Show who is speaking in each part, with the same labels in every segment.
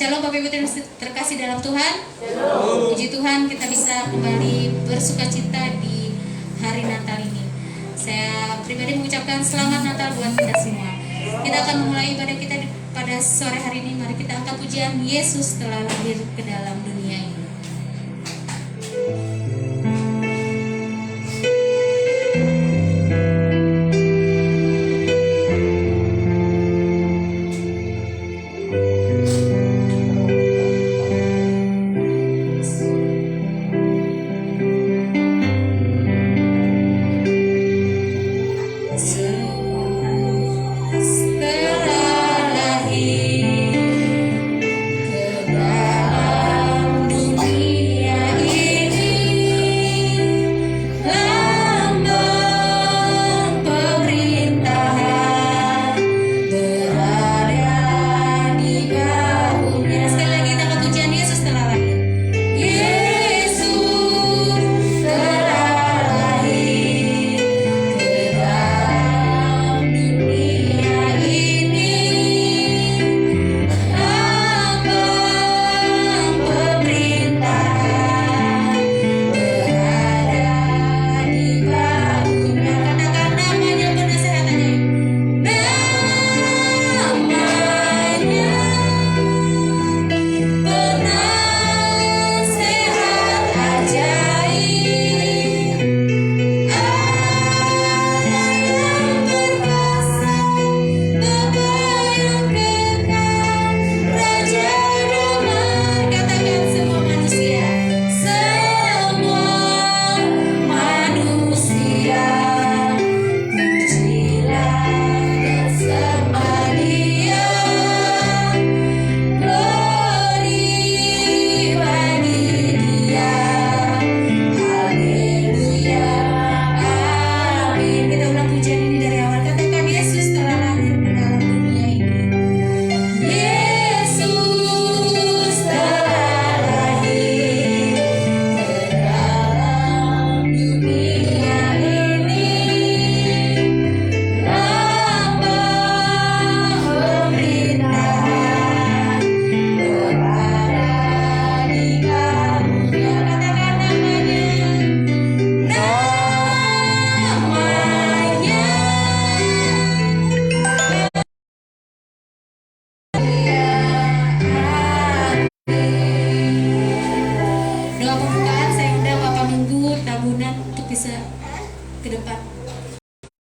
Speaker 1: Shalom Bapak Ibu terkasih dalam Tuhan. Puji Tuhan kita bisa kembali bersuka cita di hari Natal ini. Saya pribadi mengucapkan selamat Natal buat kita semua. Kita akan memulai ibadah kita pada sore hari ini. Mari kita angkat pujian Yesus telah lahir ke dalam dunia ini.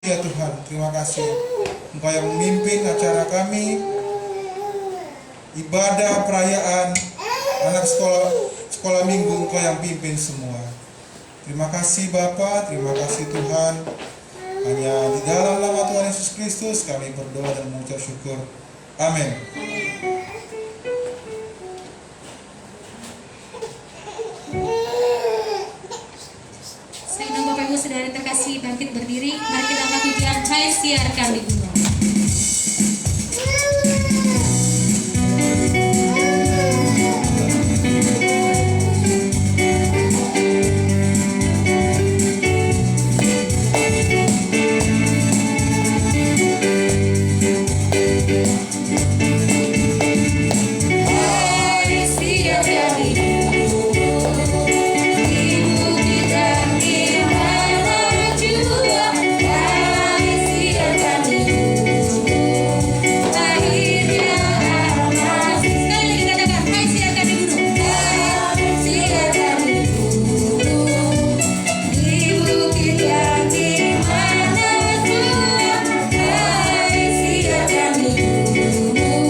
Speaker 2: Ya Tuhan, terima kasih Engkau yang memimpin acara kami, ibadah perayaan anak sekolah minggu, Engkau yang pimpin semua. Terima kasih Bapa, terima kasih Tuhan. Hanya di dalam nama Tuhan Yesus Kristus kami berdoa dan mengucap syukur. Amin.
Speaker 1: Saya undang Bapak Ibu Saudara terkasih bangkit berdiri. Mari kita angkat pujian Hai Siarkan di Gunung.
Speaker 3: Gunung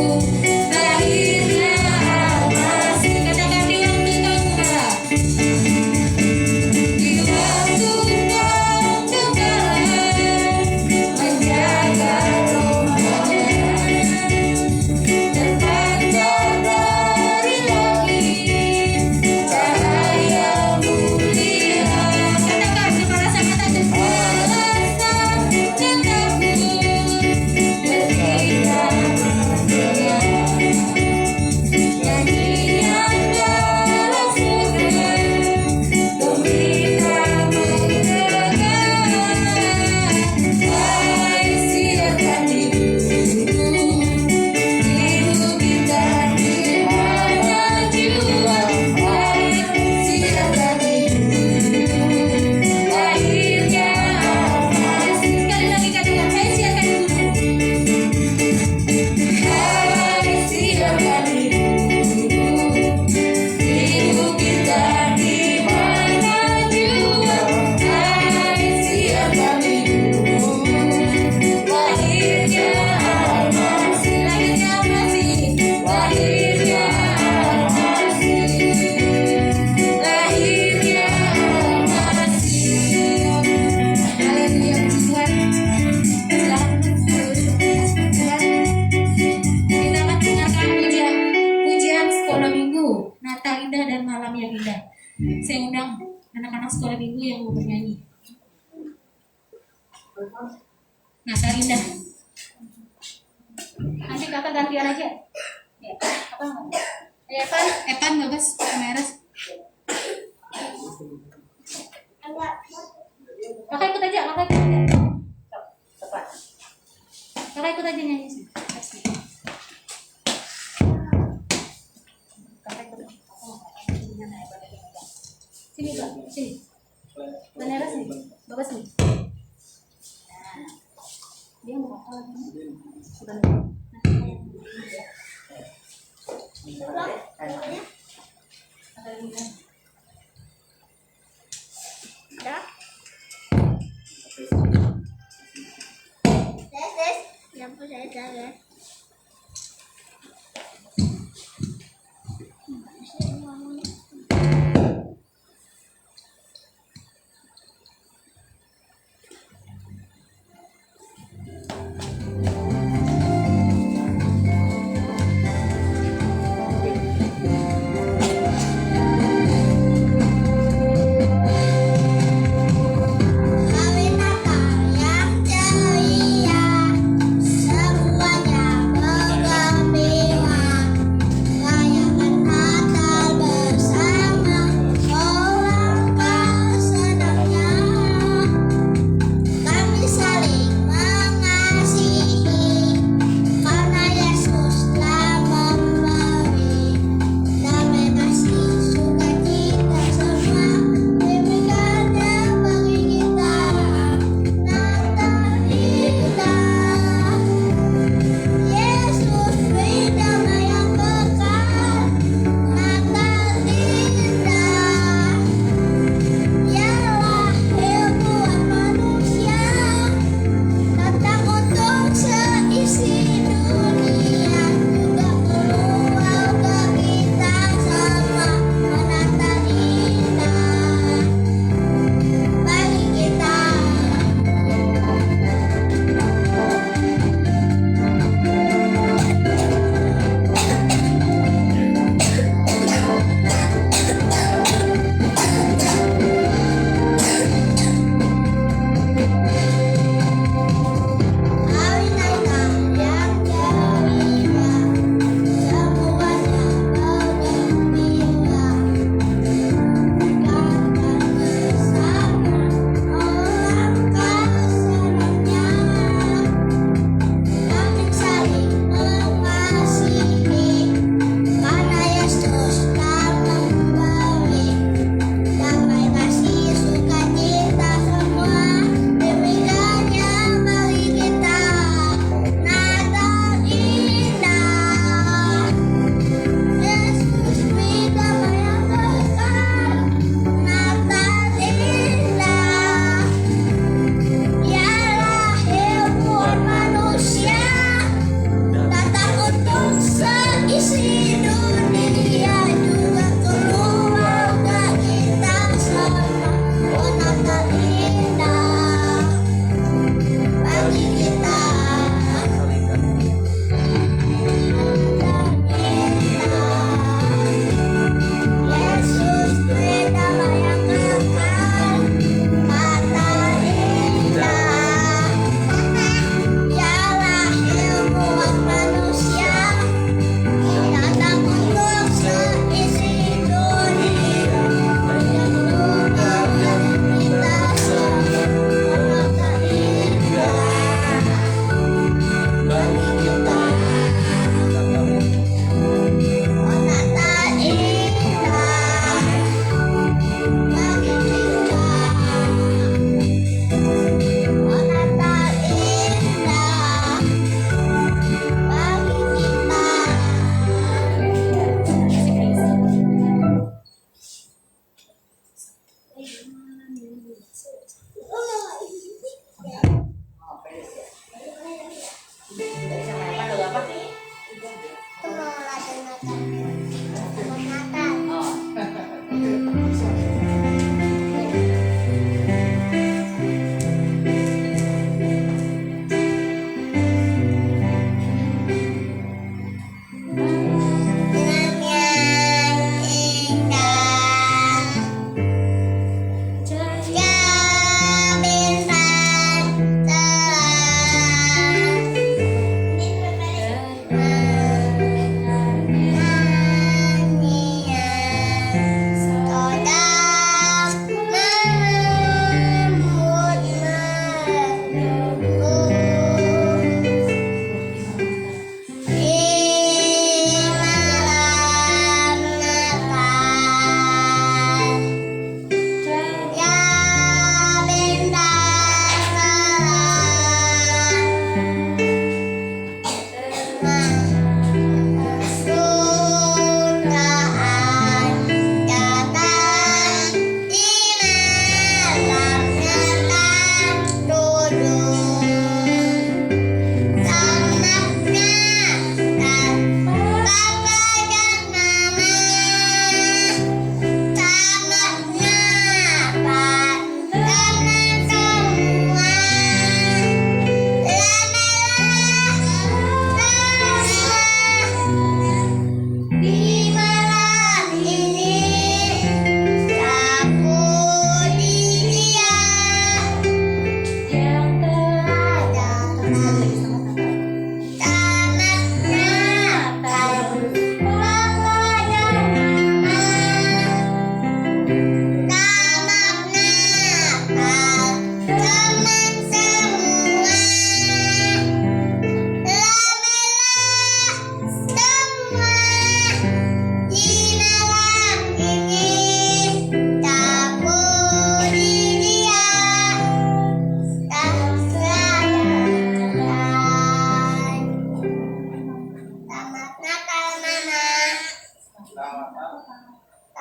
Speaker 1: undang anak-anak sekolah minggu yang mau bernyanyi. Natal Indah. Nanti kakak gantian aja. Ya, apa? Evan bagus, kameras. Kakak ikut aja. Kakak ikut aja nyanyi sih. Sini Kak, sini. Kameras nih, bagus nih. Dia mau apa lagi? Sudah.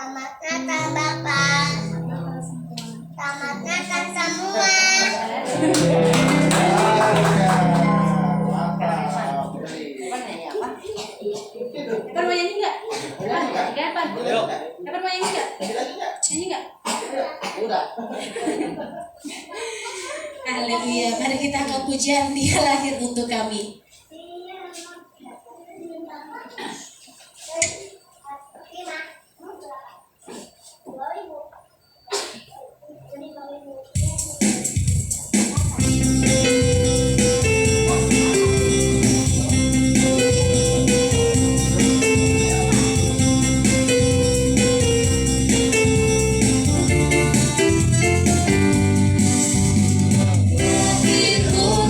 Speaker 3: Selamat Natal Bapak. Selamat Natal semua.
Speaker 1: Kapan mau nyanyi nggak? Kapan? Kapan mau nyanyi nggak? Nyanyi nggak?
Speaker 4: Udah.
Speaker 1: Haleluya. Mari kita angkat pujian, Dia lahir untuk kami.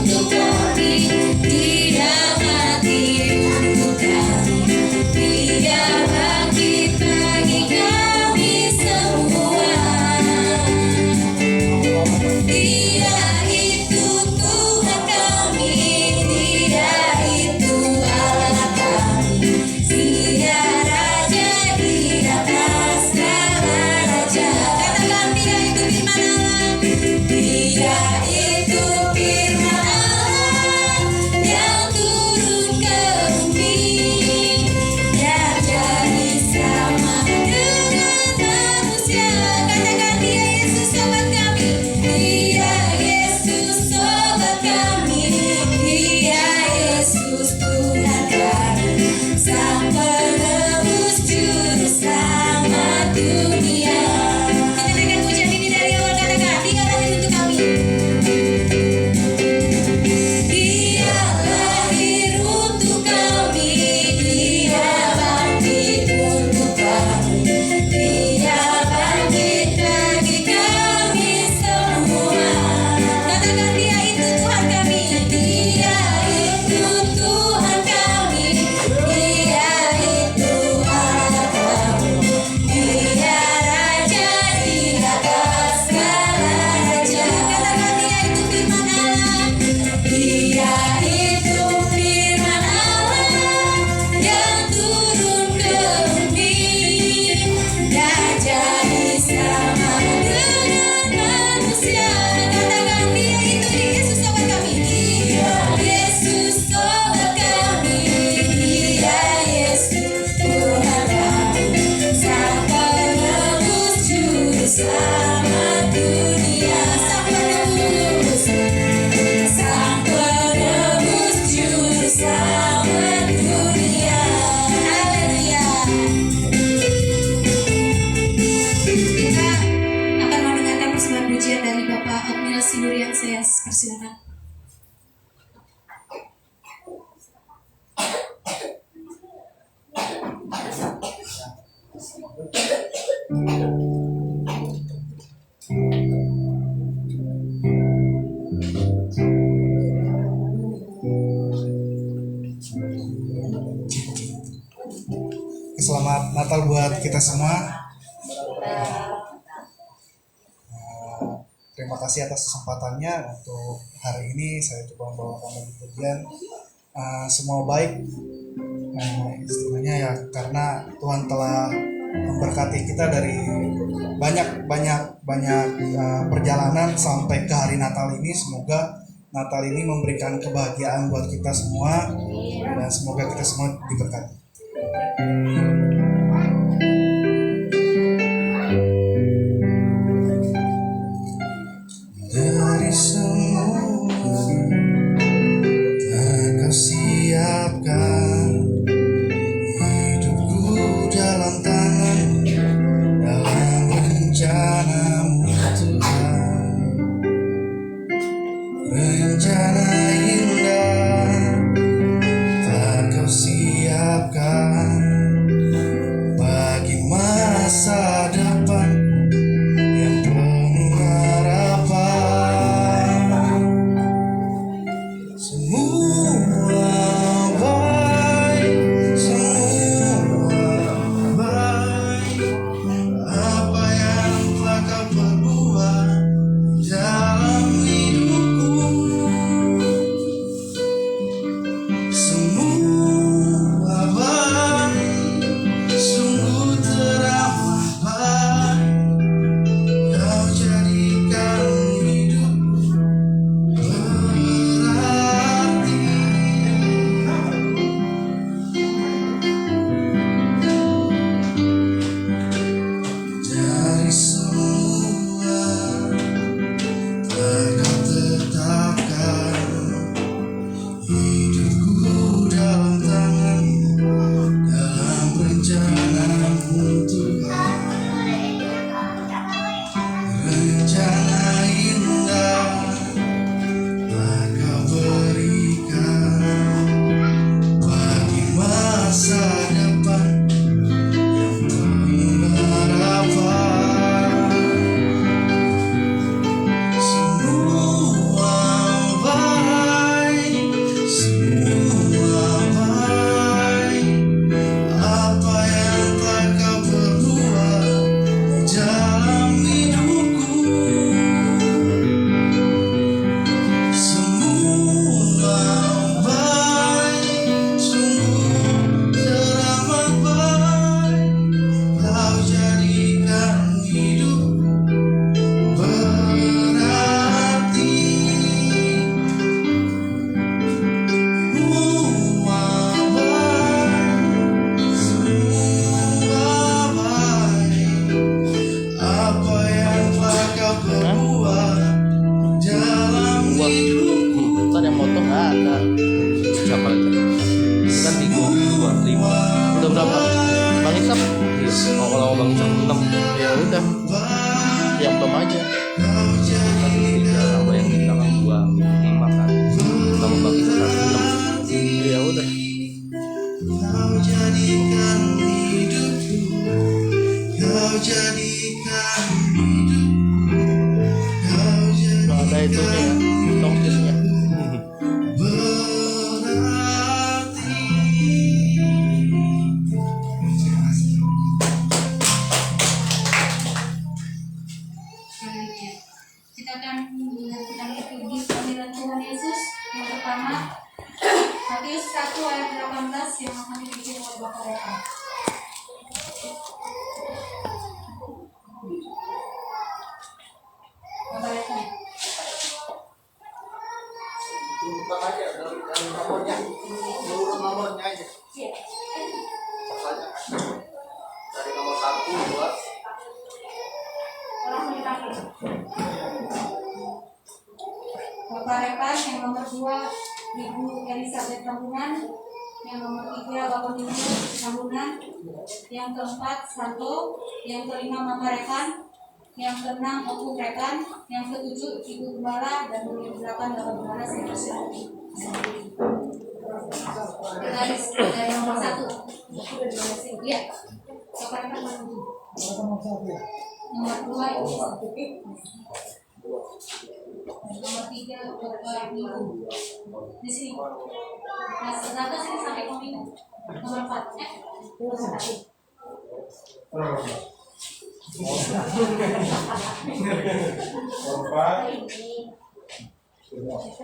Speaker 1: Untuk kami, Dia mati untuk kami, Dia bangkit bagi kami semua. Dia itu Tuhan kami, Dia itu Allah kami, Dia Raja di atas segala raja. Katakan Dia itu firman Allah, Dia itu firman Allah yang turun ke bumi dan jadi sama dengan manusia. Katakan Dia Yesus sobat kami, Dia Yesus sobat kami, Dia Yesus Tuhan kami, Sang Penebus Juru Selamat dunia. Kita dengar pujian ini dari awal, katakan Dia lahir untuk kami. Dia lahir untuk kami, Dia bangkit untuk kami, Dia bangkit bagi kami semua. Katakan Dia itu Tuhan kami, Dia itu Tuhan kami, Dia itu Allah kami, Dia Raja di atas segala raja. Katakan Dia itu firman Allah, Dia itu firman Allah yang turun ke bumi dan jadi sama dengan manusia. Katakan Dia itu Yesus sobat kami, Dia Yesus sobat kami, Dia Yesus Tuhan kami, Sang Penebus Juru Selamat dunia. Sang Penebus, Sang Penebus Juru Selamat dunia. Haleluya. Kita akan mendengarkan persembahan pujian dari Bapak Otmil Sinurian. Saya persilakan.
Speaker 5: Selamat Natal buat kita semua. Terima kasih atas kesempatannya untuk hari ini saya coba membawakan lagi pujian. Semua baik, istilahnya ya, karena Tuhan telah memberkati kita dari banyak perjalanan sampai ke hari Natal ini. Semoga Natal ini memberikan kebahagiaan buat kita semua dan semoga kita semua diberkati. Dari semua tak kau siapkan hidupku dalam tangan, dalam rencanamu Tuhan. Rencana indah tak kau siapkan
Speaker 4: berapa? Bang Isap? Oh, kalau Bang Isap 6. Ya udah. Yang belum aja. Tadi 3 sama yang di belakang 2 5 kan. Sama Bang Isap 6. Ya udah.
Speaker 6: Kau jadikan hidupku, kau jadikan hidupku, kau
Speaker 4: Kalau ada itunya ya, tongkisnya.
Speaker 6: berarti.
Speaker 1: Haleluya. Kita akan mendengarkan di panggilan Tuhan Yesus yang pertama Matius 1 ayat 18 yang akan dipimpin oleh Bapak Reka. Bapak Reka.
Speaker 5: Bukan aja dari nomornya, seluruh nomornya aja. Saja. Dari nomor 1, 2.
Speaker 1: Orang dipanggil. Bapak Repan yang nomor 2 Ibu Elizabeth Tambunan, yang nomor 3 Bapak Nino Tambunan, yang keempat Santo, yang kelima Mama Repan, yang keenam Oku Repan, yang ketujuh Ibu Gembala, dan yang ke-8 Bapak Gembala. Saya persilakan. Dari nomor 1. Iya. Bapak Repan maju. Nomor 2 Ibu nomor 3 Bapak Minggu di sini. Nah, sebentar sini sampai ke Minggu. Nomor 4.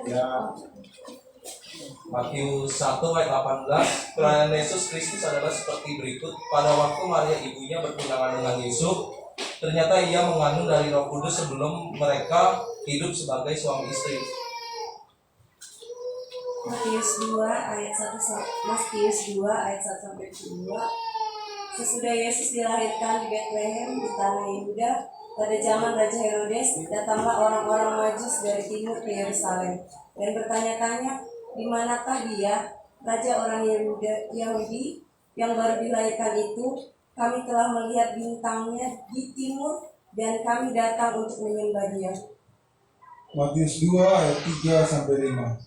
Speaker 2: Ya.
Speaker 7: Matius 1 ayat 18, kelahiran Yesus Kristus adalah seperti berikut. Pada waktu Maria ibunya bertunangan dengan Yusuf, ternyata ia mengandung dari Roh Kudus sebelum mereka hidup sebagai suami istri.
Speaker 8: Matius 2 ayat 1 sampai 2. Sesudah Yesus dilahirkan di Betlehem di tanah Yehuda pada zaman Raja Herodes, datanglah orang-orang Majus dari timur ke Yerusalem dan bertanya-tanya, di manakah dia, raja orang Yahudi yang baru dilahirkan itu? Kami telah melihat bintangnya di timur dan kami datang untuk menyembah dia.
Speaker 2: Matius 2 ayat 3 sampai 5.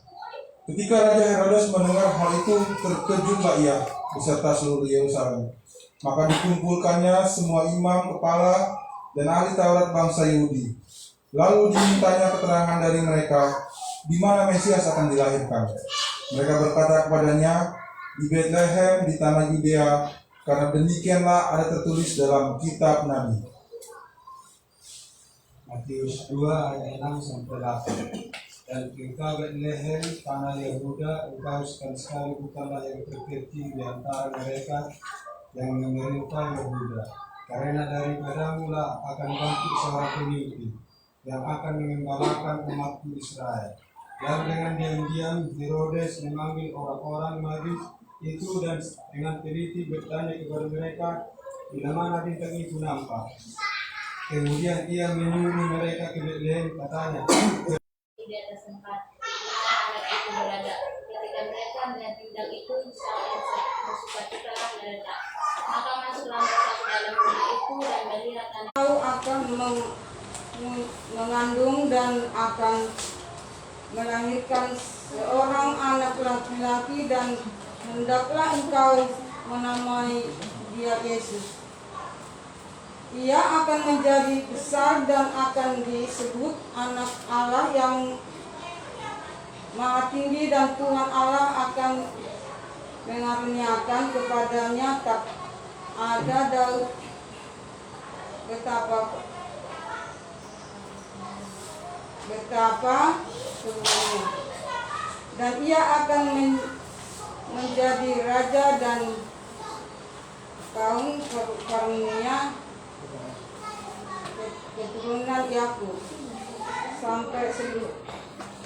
Speaker 2: Ketika Raja Herodes mendengar hal itu, terkejutlah ia beserta seluruh Yerusalem. Maka dikumpulkannya semua imam, kepala, dan ahli Taurat bangsa Yahudi. Lalu dimintanya keterangan dari mereka, di mana Mesias akan dilahirkan. Mereka berkata kepadanya, di Betlehem di tanah Yudea, karena demikianlah ada tertulis dalam kitab Nabi.
Speaker 9: Matius 2 ayat 6 sampai 8. Dan engkau Betlehem tanah Yehuda, engkau sekali-sekali bukanlah yang terkecil di antara mereka yang memerintah Yehuda, karena daripadamu lah akan bangkit seorang pemimpin yang akan mengembalakan umatku Israel. Lalu dengan diam-diam Herodes memanggil orang-orang Majus itu dan dengan teliti bertanya kepada mereka, bila mana bintang itu nampak. Kemudian ia menyuruh mereka ke Betlehem, katanya,
Speaker 10: di atas tempat anak itu berada. Ketika mereka melihat bintang itu, sangat bersukacitalah mereka. Maka masuklah mereka ke dalam rumah itu dan melihat anak.
Speaker 8: Kau akan mengandung dan akan melahirkan seorang anak laki-laki dan hendaklah engkau menamai dia Yesus. Ia akan menjadi besar dan akan disebut anak Allah yang Maha Tinggi, dan Tuhan Allah akan mengaruniakan kepadanya tak ada daun betapa semuanya, dan ia akan menjadi raja dan kaum karunia keturunan Yakub sampai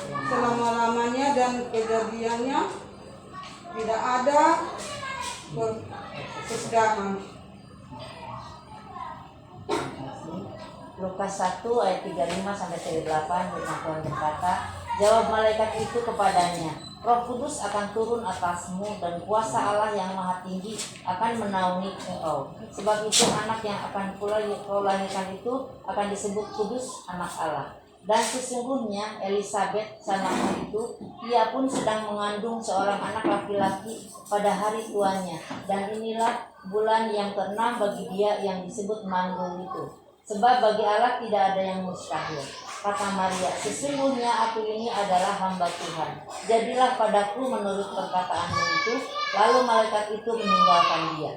Speaker 8: selama-lamanya, dan kejadiannya tidak ada kesudahan.
Speaker 11: Lukas 1 ayat 35 sampai 38, firman Tuhan berkata, jawab malaikat itu kepadanya, Roh Kudus akan turun atasmu dan kuasa Allah yang maha tinggi akan menaungi engkau. Sebab itu anak yang akan kau lahirkan itu akan disebut kudus, anak Allah. Dan sesungguhnya Elisabet sanakmu itu, ia pun sedang mengandung seorang anak laki-laki pada hari tuannya. Dan inilah bulan yang ke-6 bagi dia yang disebut manggul itu. Sebab bagi Allah tidak ada yang mustahil. Kata Maria, sesungguhnya aku ini adalah hamba Tuhan. Jadilah padaku menurut perkataanmu itu. Lalu malaikat itu meninggalkan dia.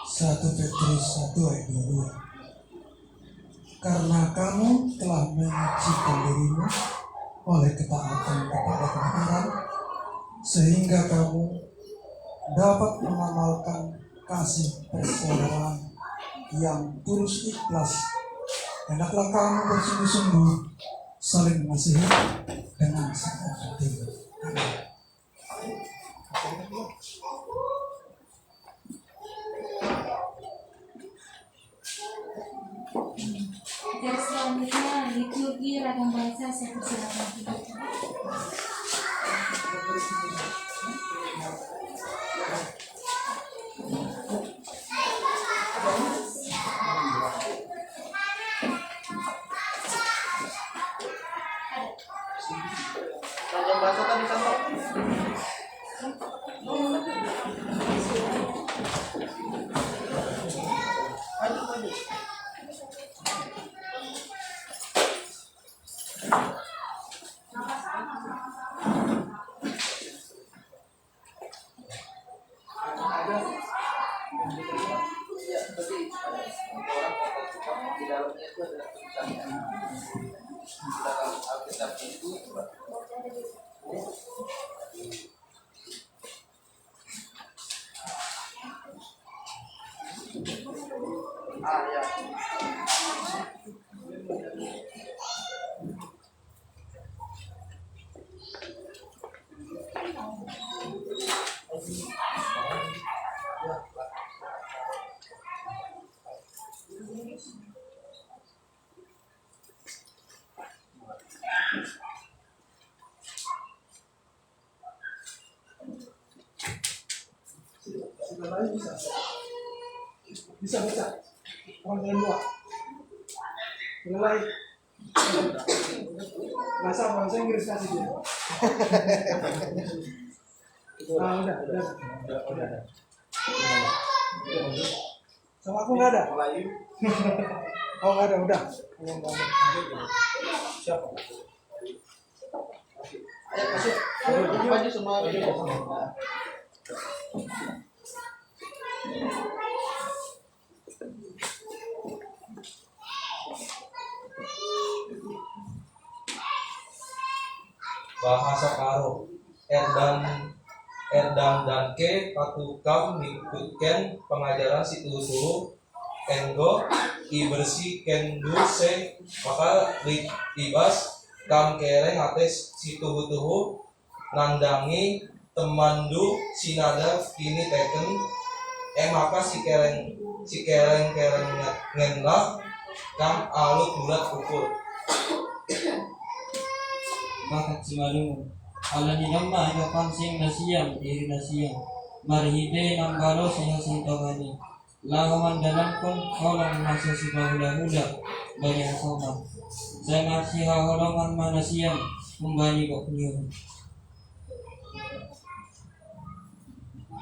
Speaker 6: 1 Petrus 1 ayat 22. Karena kamu telah menyucikan dirimu oleh ketaatan kepada kebenaran, sehingga kamu dapat mengamalkan kasih persaudaraan yang tulus ikhlas. Hendaklah kamu bersungguh-sungguh saling mengasihi dengan segenap hati.
Speaker 1: Dari selanjutnya liturgi ragam bahasa, saya persilakan.
Speaker 4: Ragam bahasa tadi contoh. Maju. Di dalamnya itu ada tulisannya. Di dalam Alkitab itu ya.
Speaker 5: Bisa baca. Orang dengan dua. Mulai. Bahasa bahasa Inggris kasih dia. Udah. Sama aku nggak ada. Oh nggak ada, udah. Siapa?
Speaker 4: Ayo masuk. Maju semua.
Speaker 7: Bahasa Karo Erdang dan ke patukang ngikutkan pengajaran situhuru enggo ibersi kendu se maka libas kam kereng ates situhu nandangi temandu sinada kini teken maka si kereng ngendak kam alut bulat ukur
Speaker 12: Bakat simalu alani nama ika pansing nasiyang diri nasiyang marhide nambalo siha sintongani lahaman dalam kon kolong masa sibahula-hula banyak sama saya siha holongan manasiyang membani kok penyuh.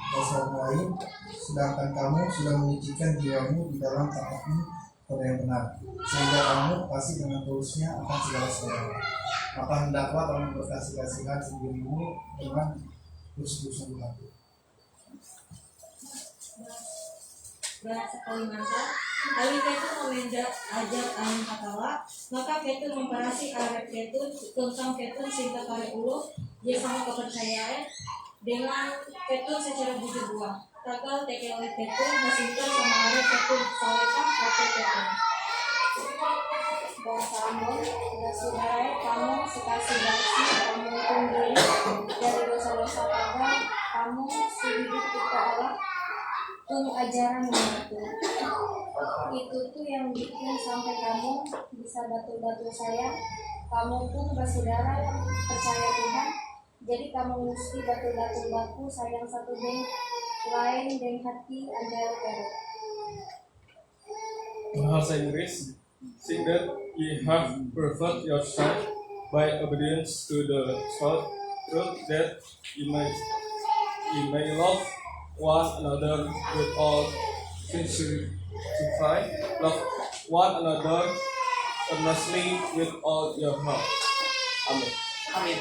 Speaker 5: Pasal lain, sedangkan kamu sudah menyucikan jiwamu di dalam taatmu pada yang benar, sehingga kamu pasti dengan tulusnya akan segala sesuatu. Maka hendaklah kamu berkasih-kasihan sendirimu dengan bersungguh-sungguh hati.
Speaker 8: Bahasa Kalimantan, alih ketu memendak ajak anu katawa, maka ketu memperasi arep ketu tentang ketu sehingga kali ulu dia sama kepercayaan dengan ketu secara bujur buah. Tagal tekel oleh ketu hasilkan sama arep ketu salekah atau ketu. Bahasa Ambon, saudara kamu sekasih basi, kamu tunduli dari dosa-dosa kamu, kamu sehidup kita Allah. Tung ajaran itu yang bikin sampai kamu bisa batu-batu saya Kamu pun bersaudara yang percaya Tuhan, jadi kamu mesti batu-batu baku sayang satu deng lain deng hati andel ero.
Speaker 13: Bahasa Inggris, see that ye have proved yourself by obedience to the truth that ye may love one another with all sincerity, love one another earnestly with all your heart. Amin.
Speaker 11: Amin.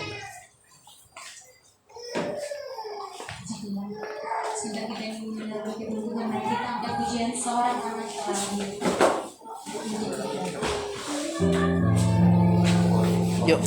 Speaker 1: Sudah kita mendengar Tuhan, mari kita angkat pujian seorang anak lagi.
Speaker 4: Yuk.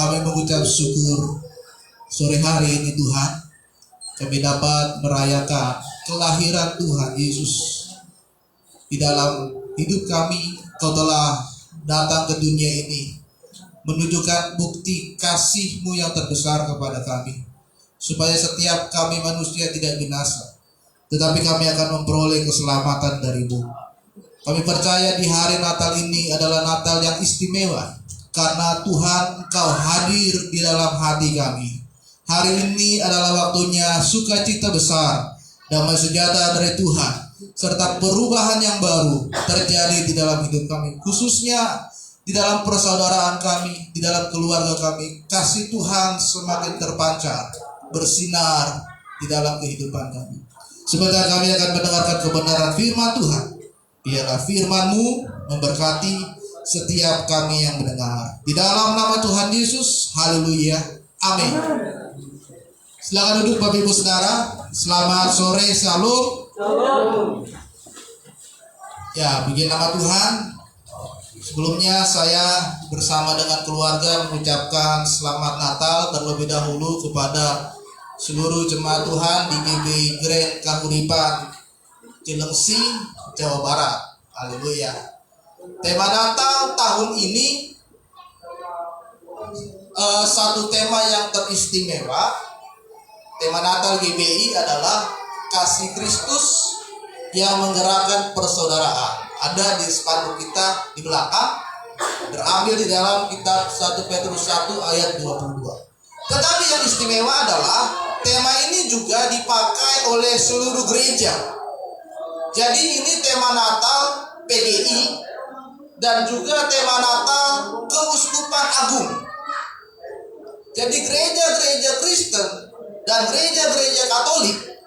Speaker 14: kami mengucap syukur sore hari ini Tuhan. Kami dapat merayakan kelahiran Tuhan Yesus. Di dalam hidup kami, Kau telah datang ke dunia ini menunjukkan bukti kasih-Mu yang terbesar kepada kami, supaya setiap kami manusia tidak binasa, tetapi kami akan memperoleh keselamatan dari-Mu. Kami percaya di hari Natal ini adalah Natal yang istimewa, karena Tuhan Engkau hadir di dalam hati kami. Hari ini adalah waktunya sukacita besar, damai sejahtera dari Tuhan, serta perubahan yang baru terjadi di dalam hidup kami, khususnya di dalam persaudaraan kami, di dalam keluarga kami. Kasih Tuhan semakin terpancar, bersinar di dalam kehidupan kami. Sebentar kami akan mendengarkan kebenaran firman Tuhan. Biarlah firman-Mu memberkati setiap kami yang mendengar. Di dalam nama Tuhan Yesus, haleluya, amin. Silakan duduk Bapak Ibu Saudara. Selamat sore, shalom. Ya, puji nama Tuhan. Sebelumnya saya bersama dengan keluarga mengucapkan selamat Natal terlebih dahulu kepada seluruh jemaat Tuhan di GBI Grand Kahuripan Cilengsi, Jawa Barat. Haleluya. Tema Natal tahun ini satu tema yang teristimewa. Tema Natal GBI adalah kasih Kristus yang menggerakkan persaudaraan. Ada di spanduk kita di belakang, terambil di dalam kitab 1 Petrus 1 ayat 22. Tetapi yang istimewa adalah tema ini juga dipakai oleh seluruh gereja. Jadi ini tema Natal PGI dan juga tema Natal Keuskupan Agung. Jadi gereja-gereja Kristen dan gereja-gereja Katolik,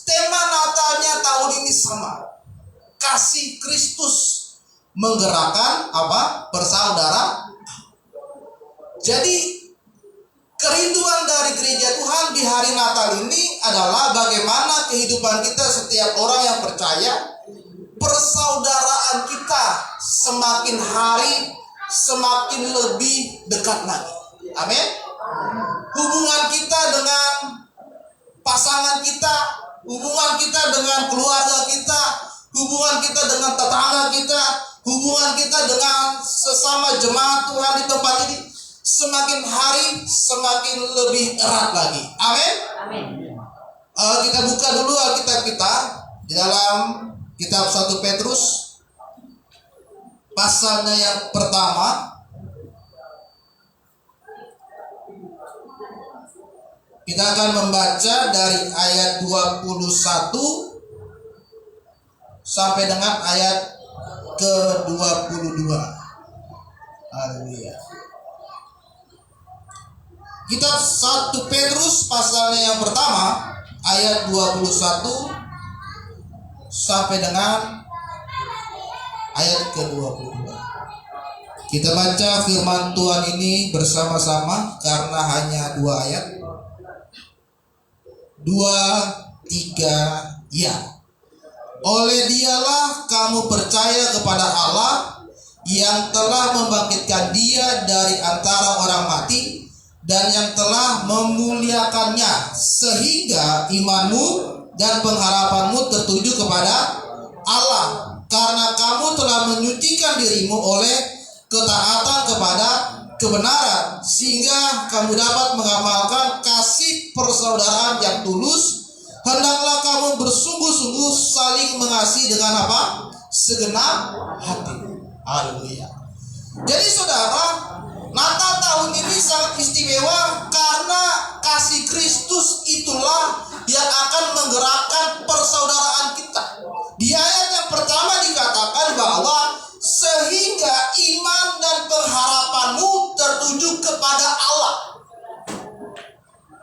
Speaker 14: tema Natalnya tahun ini sama. Kasih Kristus menggerakkan apa? Persaudaraan. Jadi kerinduan dari gereja Tuhan di hari Natal ini adalah bagaimana kehidupan kita setiap orang yang percaya, persaudaraan kita semakin hari semakin lebih dekat lagi. Amin. Hubungan kita dengan pasangan kita, hubungan kita dengan keluarga kita, hubungan kita dengan tetangga kita, hubungan kita dengan sesama jemaat Tuhan di tempat ini semakin hari semakin lebih erat lagi. Amin.
Speaker 11: Amin.
Speaker 14: Kita buka dulu Alkitab kita di dalam kitab 1 Petrus pasalnya yang pertama. Kita akan membaca dari ayat 21 sampai dengan ayat ke-22. Haleluya. Kitab 1 Petrus pasalnya yang pertama ayat 21 sampai dengan ayat ke-22. Kita baca firman Tuhan ini bersama-sama karena hanya 2 ayat. 2, 3, ya. Oleh Dialah kamu percaya kepada Allah yang telah membangkitkan Dia dari antara orang mati dan yang telah memuliakannya, sehingga imanmu dan pengharapanmu tertuju kepada Allah, karena kamu telah menyucikan dirimu oleh ketaatan kepada kebenaran, sehingga kamu dapat mengamalkan kasih persaudaraan yang tulus. Hendaklah kamu bersungguh-sungguh saling mengasihi dengan apa? Segenap hati. Haleluya. Jadi saudara, Natal tahun ini sangat istimewa karena kasih Kristus itulah yang akan menggerakkan persaudaraan kita. Di ayat yang pertama dikatakan bahwa sehingga iman dan pengharapanmu tertuju kepada Allah.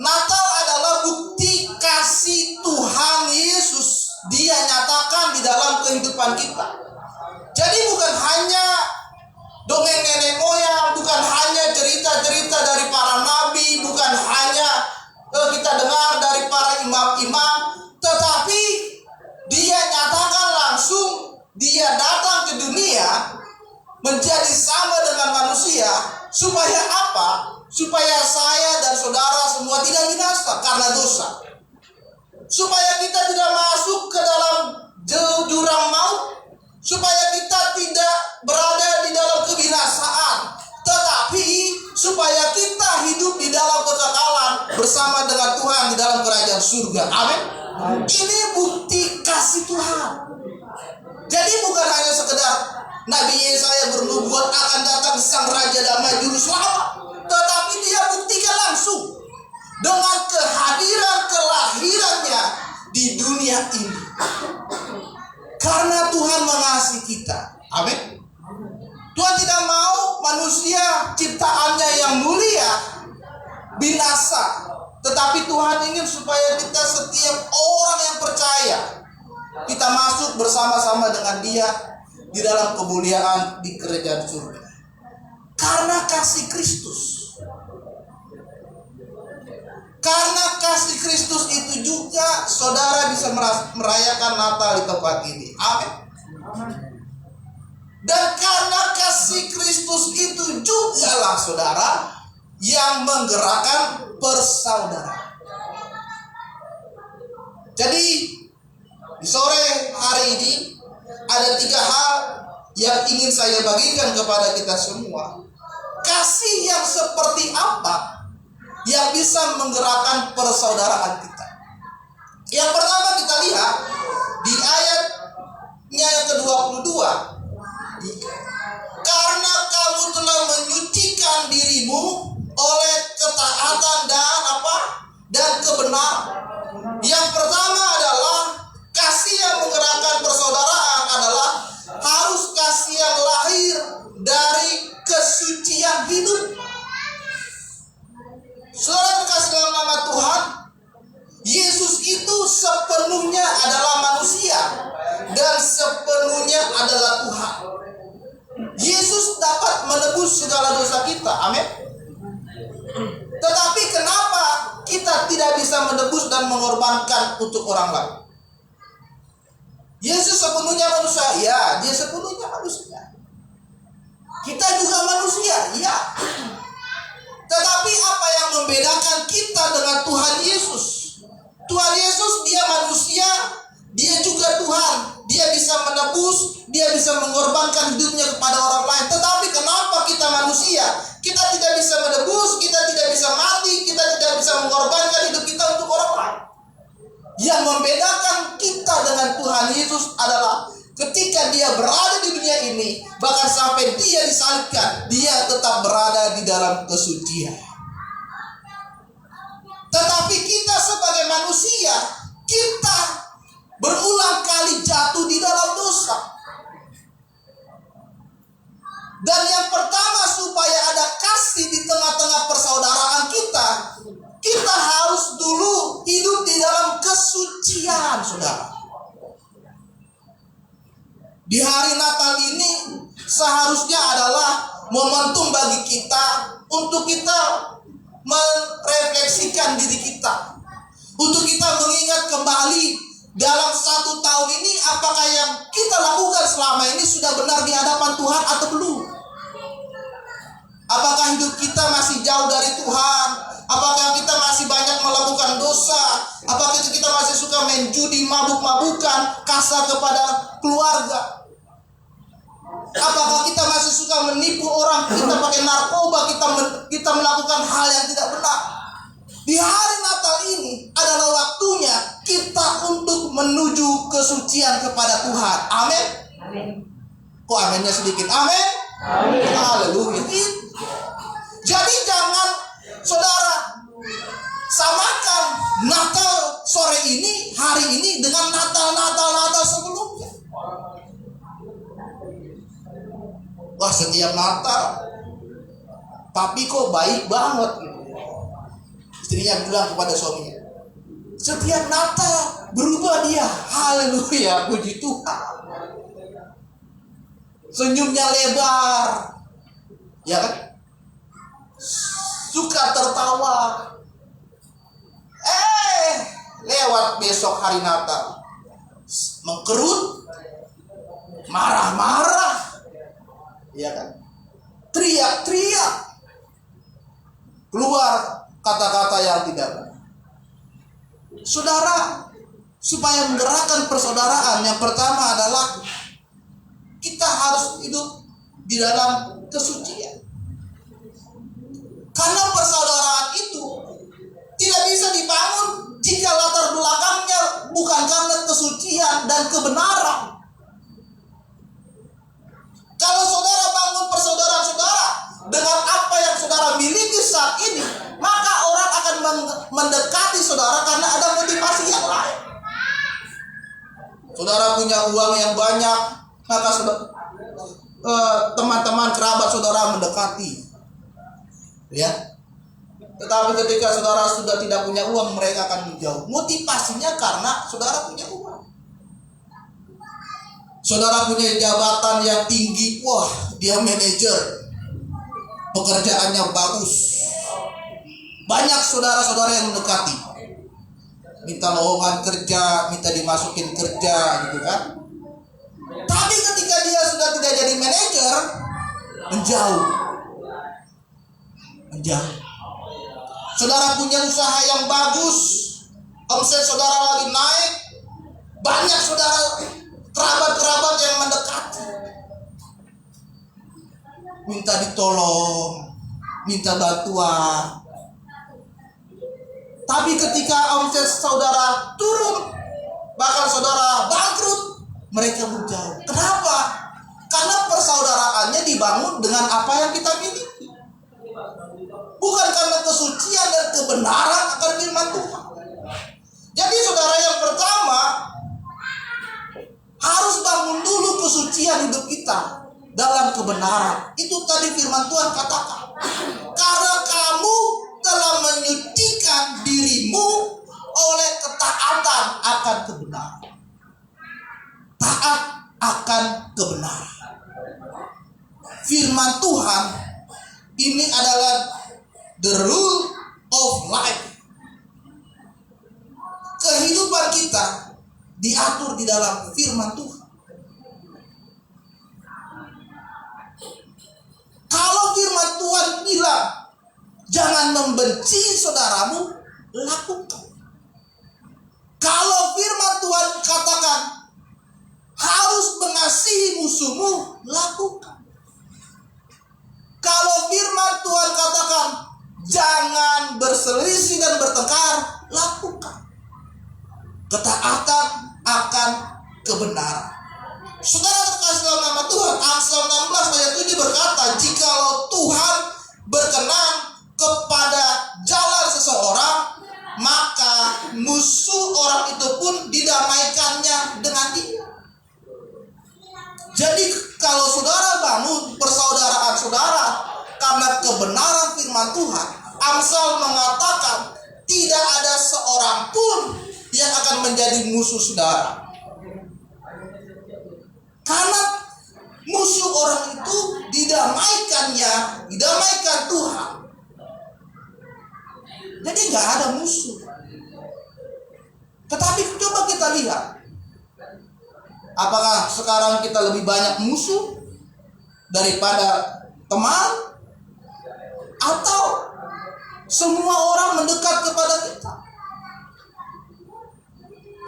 Speaker 14: Natal adalah bukti kasih Tuhan Yesus. Dia nyatakan di dalam kehidupan kita. Jadi bukan hanya dongeng nenek moyang, bukan hanya cerita-cerita dari para nabi, bukan hanya kita dengar dari para imam-imam, tetapi Dia nyatakan langsung. Dia datang ke dunia menjadi sama dengan manusia. Supaya apa? Supaya saya dan saudara semua tidak binasa karena dosa. Supaya kita tidak masuk ke dalam jurang maut. Supaya kita tidak berada di dalam kebinasaan, tetapi supaya kita hidup di dalam kekekalan bersama dengan Tuhan di dalam kerajaan surga. Amin. Ini bukti kasih Tuhan. Jadi bukan hanya sekedar Nabi Yesaya bernubuat akan datang sang Raja Damai Juru Selamat, tetapi dia buktikan langsung dengan kelahirannya di dunia ini. Karena Tuhan mengasihi kita. Amin. Tuhan tidak mau manusia ciptaannya yang mulia binasa, tetapi Tuhan ingin supaya kita setiap orang yang percaya kita masuk bersama-sama dengan Dia di dalam kemuliaan di kerajaan surga. Karena kasih Kristus. Karena kasih Kristus itu juga saudara bisa merayakan Natal di tempat ini. Amin. Dan karena kasih Kristus itu juga lah saudara yang menggerakkan persaudaraan. Jadi di sore hari ini ada 3 hal yang ingin saya bagikan kepada kita semua. Kasih yang seperti apa yang bisa menggerakkan persaudaraan kita? Yang pertama kita lihat di ayatnya yang ke-22. Karena kamu telah menyucikan dirimu oleh ketaatan dan kebenaran. Yang pertama adalah kasih yang menggerakkan persaudaraan adalah harus kasih yang lahir dari kesucian hidup. Saudara terkasih dalam nama Tuhan, Yesus itu sepenuhnya adalah manusia dan sepenuhnya adalah Tuhan. Yesus dapat menebus segala dosa kita. Amin. Tetapi kenapa kita tidak bisa menebus dan mengorbankan untuk orang lain? Yesus sepenuhnya manusia, ya, dia sepenuhnya manusia. Kita juga manusia, ya. Tetapi apa yang membedakan kita dengan Tuhan Yesus? Tuhan Yesus dia manusia, dia juga Tuhan. Dia bisa menebus, dia bisa mengorbankan hidupnya kepada orang lain. Tetapi kenapa kita manusia? Kita tidak bisa menebus, kita tidak bisa mati, kita tidak bisa mengorbankan hidup kita untuk orang lain. Yang membedakan kita dengan Tuhan Yesus adalah ketika dia berada di dunia ini, bahkan sampai dia disalibkan, dia tetap berada di dalam kesucian. Tetapi kita sebagai manusia, kita berulang kali jatuh di dalam dosa. Dan yang pertama, supaya ada kasih di tengah-tengah persaudaraan kita, kita harus dulu hidup di dalam kesucian, saudara. Di hari Natal ini seharusnya adalah momentum bagi kita untuk kita merefleksikan diri kita, untuk kita mengingat kembali dalam 1 tahun ini apakah yang kita lakukan selama ini sudah benar di hadapan Tuhan atau belum. Apakah hidup kita masih jauh dari Tuhan? Apakah kita masih banyak melakukan dosa? Apakah kita masih suka main judi, mabuk-mabukan, kasar kepada keluarga? Apakah kita masih suka menipu orang, kita pakai narkoba, kita melakukan hal yang tidak benar? Di hari Natal ini adalah waktunya kita untuk menuju kesucian kepada Tuhan. Amin.
Speaker 11: Amin.
Speaker 14: Kok aminnya sedikit? Amin.
Speaker 11: Amin.
Speaker 14: Haleluya. Jadi jangan saudara samakan Natal sore ini, hari ini dengan Natal sebelumnya. Wah, setiap Natal papi kok baik banget gitu. Istrinya bilang kepada suaminya, setiap Natal berubah dia. Haleluya, puji Tuhan. Senyumnya lebar, ya kan? Suka tertawa. Lewat besok hari Natal, mengkerut, marah-marah, ya kan? Teriak-teriak, keluar kata-kata yang tidak benar. Saudara, supaya menggerakkan persaudaraan, yang pertama adalah kita harus hidup di dalam kesucian. Karena persaudaraan itu tidak bisa dibangun jika latar belakangnya bukan karena kesucian dan kebenaran. Kalau saudara bangun persaudaraan saudara dengan apa yang saudara miliki saat ini, maka orang akan mendekati saudara karena ada motivasi yang lain. Saudara punya uang yang banyak, maka teman-teman kerabat saudara mendekati, ya. Tetapi ketika saudara sudah tidak punya uang, mereka akan menjauh. Motivasinya karena saudara punya uang. Saudara punya jabatan yang tinggi, wah dia manajer, pekerjaannya bagus. Banyak saudara-saudara yang mendekati, minta lowongan kerja, minta dimasukin kerja, gitu kan. Tapi ketika dia sudah tidak jadi manajer, menjauh. Saudara punya usaha yang bagus, omset saudara lagi naik, banyak saudara kerabat-kerabat yang mendekati, minta ditolong, minta bantuan. Tapi ketika omset saudara turun, bahkan saudara bangkrut, mereka menjauh. Kenapa? Karena persaudaraannya dibangun dengan apa yang kita miliki, bukan karena kesucian dan kebenaran akan firman Tuhan. Jadi saudara, yang pertama harus bangun dulu kesucian hidup kita dalam kebenaran. Itu tadi firman Tuhan katakan, karena kamu telah menyucikan dirimu oleh ketaatan akan kebenaran. Taat akan kebenaran. Firman Tuhan ini adalah the rule of life. Kehidupan kita diatur di dalam firman Tuhan. Kalau firman Tuhan bilang jangan membenci saudaramu, lakukan. Kalau firman Tuhan katakan harus mengasihi musuhmu, lakukan. Kalau firman Tuhan katakan jangan berselisih dan bertengkar, lakukan. Ketaatan akan kebenaran. Saudara terkasih dalam nama Tuhan, Amsal 16 ayat 7 berkata, jikalau Tuhan berkenan kepada jalan seseorang, maka musuh orang itu pun didamaikannya dengan dia. Jadi kalau saudara bangun persaudaraan saudara karena kebenaran firman Tuhan, Amsal mengatakan tidak ada seorang pun yang akan menjadi musuh saudara. Karena musuh orang itu didamaikan Tuhan. Jadi nggak ada musuh. Tetapi coba kita lihat, apakah sekarang kita lebih banyak musuh daripada teman? Atau semua orang mendekat kepada kita?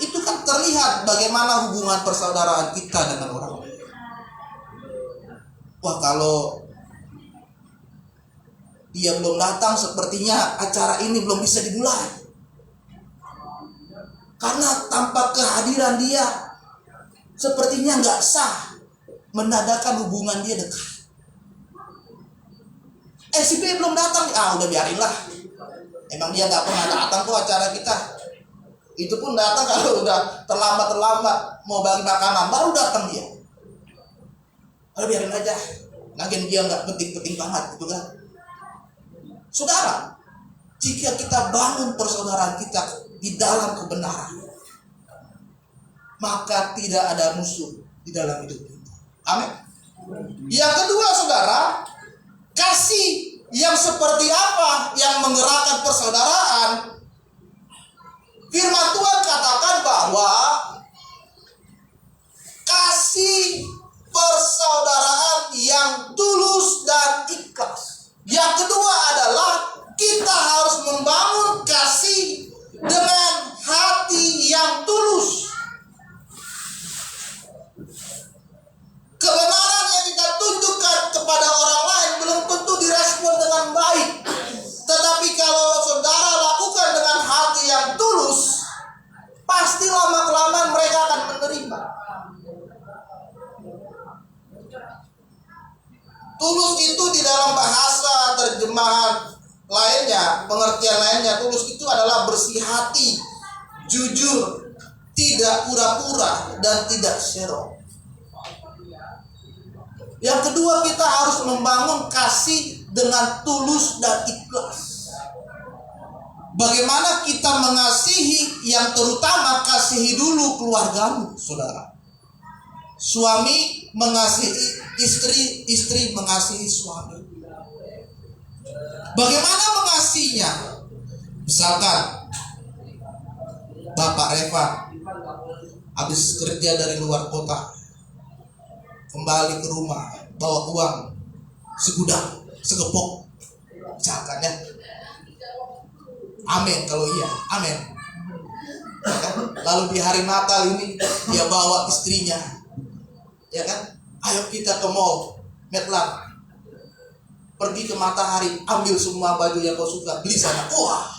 Speaker 14: Itu kan terlihat bagaimana hubungan persaudaraan kita dengan orang lain. Wah, kalau dia belum datang, sepertinya acara ini belum bisa dimulai. Karena tanpa kehadiran dia, sepertinya nggak sah. Menandakan hubungan dia dekat. Si B belum datang, udah biarinlah. Emang dia nggak pernah datang kok acara kita. Itu pun datang kalau udah terlambat mau bagi makanan, baru datang dia. Biarin aja, lagian dia nggak penting-penting banget, gitu kan. Saudara, jika kita bangun persaudaraan kita di dalam kebenaran, maka tidak ada musuh di dalam hidup kita. Amin. Yang kedua, saudara, kasih yang seperti apa yang menggerakkan persaudaraan? Firman Tuhan katakan bahwa kasih persaudaraan yang tulus dan ikhlas. Yang kedua adalah kita harus membangun kasih dengan hati yang tulus. Kebenaran yang kita tunjukkan kepada orang lain belum tentu direspon dengan baik. Tetapi kalau saudara lakukan dengan hati yang tulus, pasti lama-kelamaan mereka akan menerima. Tulus itu di dalam bahasa terjemahan lainnya, pengertian lainnya, tulus itu adalah bersih hati, jujur, tidak pura-pura, dan tidak serong. Yang kedua, kita harus membangun kasih dengan tulus dan ikhlas. Bagaimana kita mengasihi, yang terutama kasihi dulu keluargamu, saudara. Suami mengasihi istri, istri mengasihi suami. Bagaimana mengasihinya? Misalkan Bapak Reva habis kerja dari luar kota, kembali ke rumah, bawa uang segudang, segepok, misalkan ya. Amin kalau iya, amin. Lalu di hari Natal ini dia bawa istrinya, ya kan? Ayo kita ke mall, Medlan, pergi ke Matahari, ambil semua baju yang kau suka, beli sana. Wah,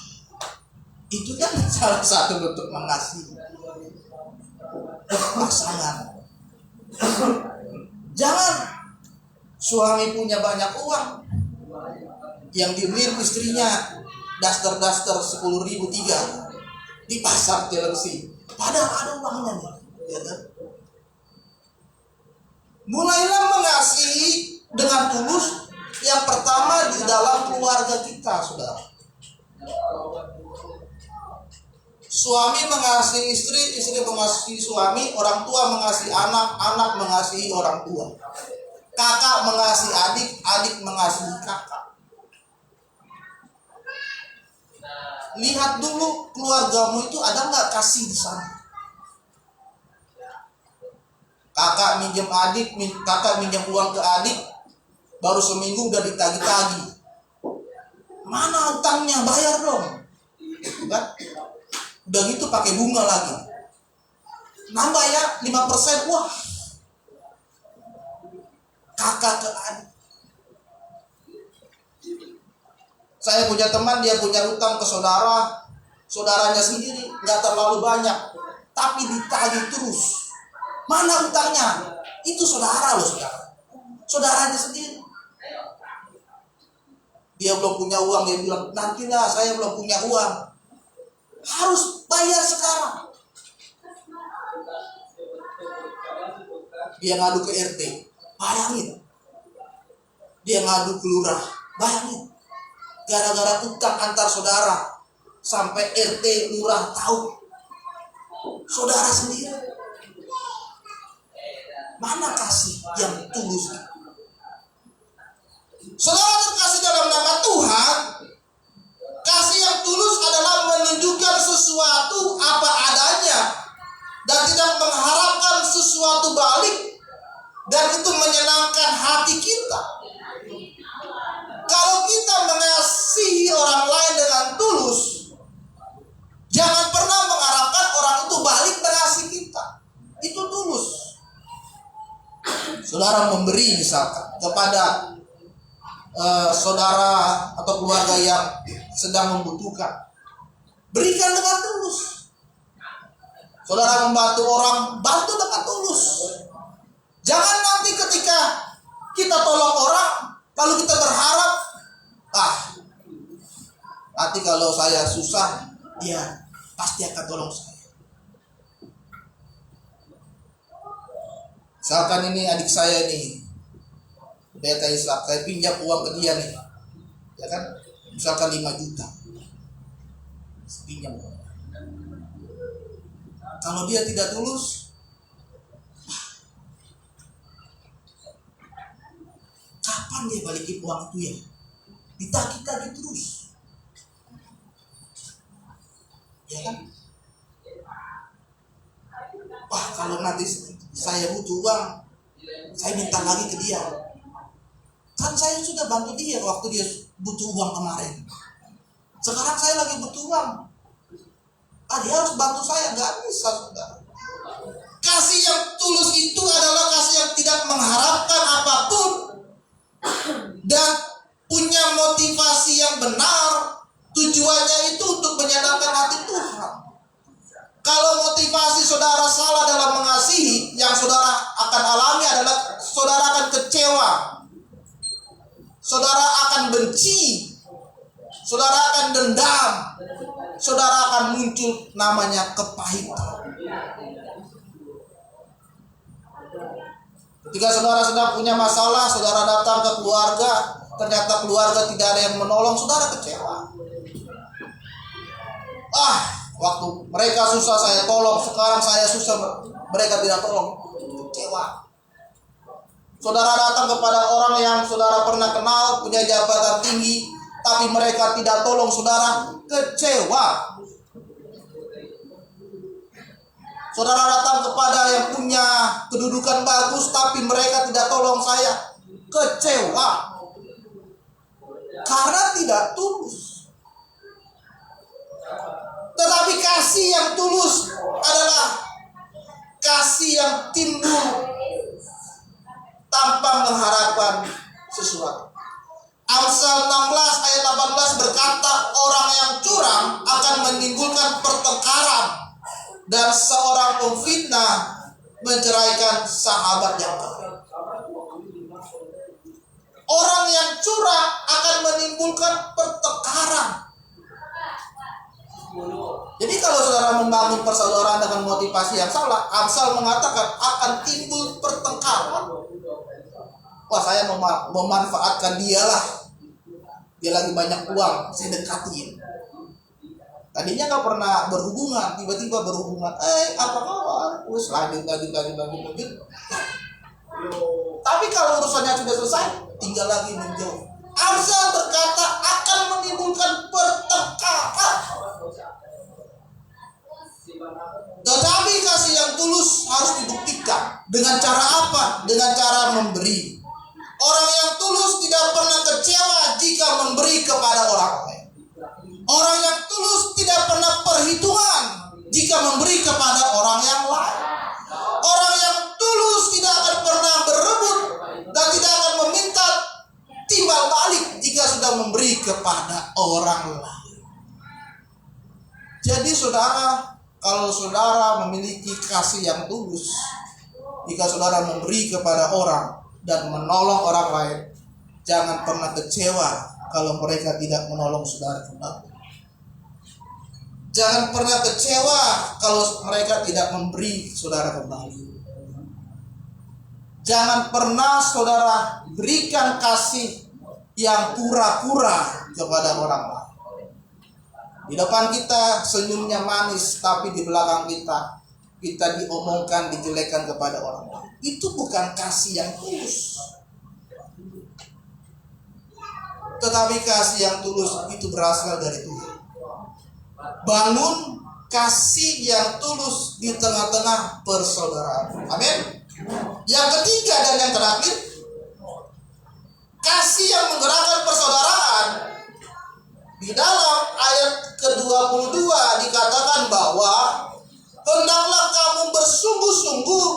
Speaker 14: itu kan salah satu bentuk mengasihi pasangan. Jangan suami punya banyak uang, yang dibeli istrinya daster 10.000 3 di pasar Cilengsi, padahal ada uangnya nih, ya kan? Mulailah mengasihi dengan tulus. Yang pertama di dalam keluarga kita, saudara. Suami mengasihi istri, istri mengasihi suami, orang tua mengasihi anak, anak mengasihi orang tua. Kakak mengasihi adik, adik mengasihi kakak. Lihat dulu keluargamu itu ada nggak kasih di sana. Kakak minjem adik, kakak minjem uang ke adik, baru seminggu udah ditagih-tagih. Mana utangnya? Bayar dong. Kan? Udah gitu pakai bunga lagi. Nambah ya 5%. Wah. Kakak ke adik. Saya punya teman, dia punya utang ke saudara, saudaranya sendiri nggak terlalu banyak, tapi ditagih terus. Mana utangnya? Itu saudara loh, saudara. Saudaranya sendiri. Dia belum punya uang, dia bilang, nantilah saya belum punya uang. Harus bayar sekarang. Dia ngadu ke RT, bayangin. Dia ngadu ke lurah, bayangin. Gara-gara utang antar saudara, sampai RT lurah tahu. Saudara sendiri. Mana kasih yang tulus? Saudara terkasih dalam nama Tuhan, kasih yang tulus adalah menunjukkan sesuatu apa adanya dan tidak mengharapkan sesuatu balik, dan itu menyenangkan hati kita. Kalau kita mengasihi orang lain dengan tulus, jangan pernah mengharapkan orang itu balik mengasihi kita. Itu tulus. Saudara memberi misalkan kepada saudara atau keluarga yang sedang membutuhkan, berikan dengan tulus. Saudara membantu orang, bantu dengan tulus. Jangan nanti ketika kita tolong orang, lalu kita berharap, nanti kalau saya susah, dia pasti akan tolong saya. Misalkan ini adik saya ini, Beta Islam, saya pinjam uang ke dia nih, ya kan? Misalkan 5 juta, pinjam. Kalau dia tidak tulus, kapan dia balikin uang itu ya? Ditagih-tagih terus, ya kan? Wah, kalau nanti saya butuh uang, Saya minta lagi ke dia. Kan saya sudah bantu dia waktu dia butuh uang kemarin. Sekarang saya lagi butuh uang. Dia harus bantu saya, nggak bisa, saudara. Kasih yang tulus itu adalah kasih yang tidak mengharapkan apapun dan punya motivasi yang benar. Tujuannya itu untuk menyenangkan hati Tuhan. Kalau motivasi saudara salah dalam mengasihi, yang saudara akan alami adalah saudara akan kecewa, saudara akan benci, saudara akan dendam, saudara akan muncul namanya kepahitan. Ketika saudara sedang punya masalah, saudara datang ke keluarga, ternyata keluarga tidak ada yang menolong, saudara kecewa. Waktu mereka susah saya tolong, sekarang saya susah mereka tidak tolong, kecewa. Saudara datang kepada orang yang saudara pernah kenal, punya jabatan tinggi, tapi mereka tidak tolong saudara, kecewa. Saudara datang kepada yang punya kedudukan bagus, tapi mereka tidak tolong saya, kecewa. Karena tidak tulus. Tetapi kasih yang tulus adalah kasih yang timbul tanpa mengharapkan sesuatu. Amsal 16 ayat 18 berkata, orang yang curang akan menimbulkan pertengkaran, dan seorang pemfitnah menceraikan sahabat yang baik. Orang yang curang akan menimbulkan pertengkaran. Jadi kalau saudara membangun persaudaraan dengan motivasi yang salah, Amsal mengatakan akan timbul pertengkaran. Wah, saya memanfaatkan dia lah. Dia lagi banyak uang, saya dekatin. Tadinya nggak pernah berhubungan, tiba-tiba berhubungan. Apa kabar? Terus lanjut. Tapi kalau urusannya sudah selesai, tinggal lagi menjauh. Amsal berkata akan menimbulkan pertengkaran. Tetapi kasih yang tulus harus dibuktikan. Dengan cara apa? Dengan cara memberi. Orang yang tulus tidak pernah kecewa jika memberi kepada orang lain. Orang yang tulus tidak pernah perhitungan jika memberi kepada orang yang lain. Orang yang tulus tidak akan pernah berebut dan tidak akan meminta timbal balik jika sudah memberi kepada orang lain. Jadi saudara, kalau saudara memiliki kasih yang tulus, jika saudara memberi kepada orang dan menolong orang lain, jangan pernah kecewa kalau mereka tidak menolong saudara kembali. Jangan pernah kecewa kalau mereka tidak memberi saudara kembali. Jangan pernah saudara berikan kasih yang pura-pura kepada orang lain. Di depan kita senyumnya manis, tapi di belakang kita diomongkan, dijelekkan kepada orang lain. Itu bukan kasih yang tulus. Tetapi kasih yang tulus itu berasal dari Tuhan. Bangun kasih yang tulus di tengah-tengah persaudaraan. Amin. Yang ketiga dan yang terakhir, kasih yang menggerakkan persaudaraan. Di dalam ayat ke-22 dikatakan bahwa hendaklah kamu bersungguh-sungguh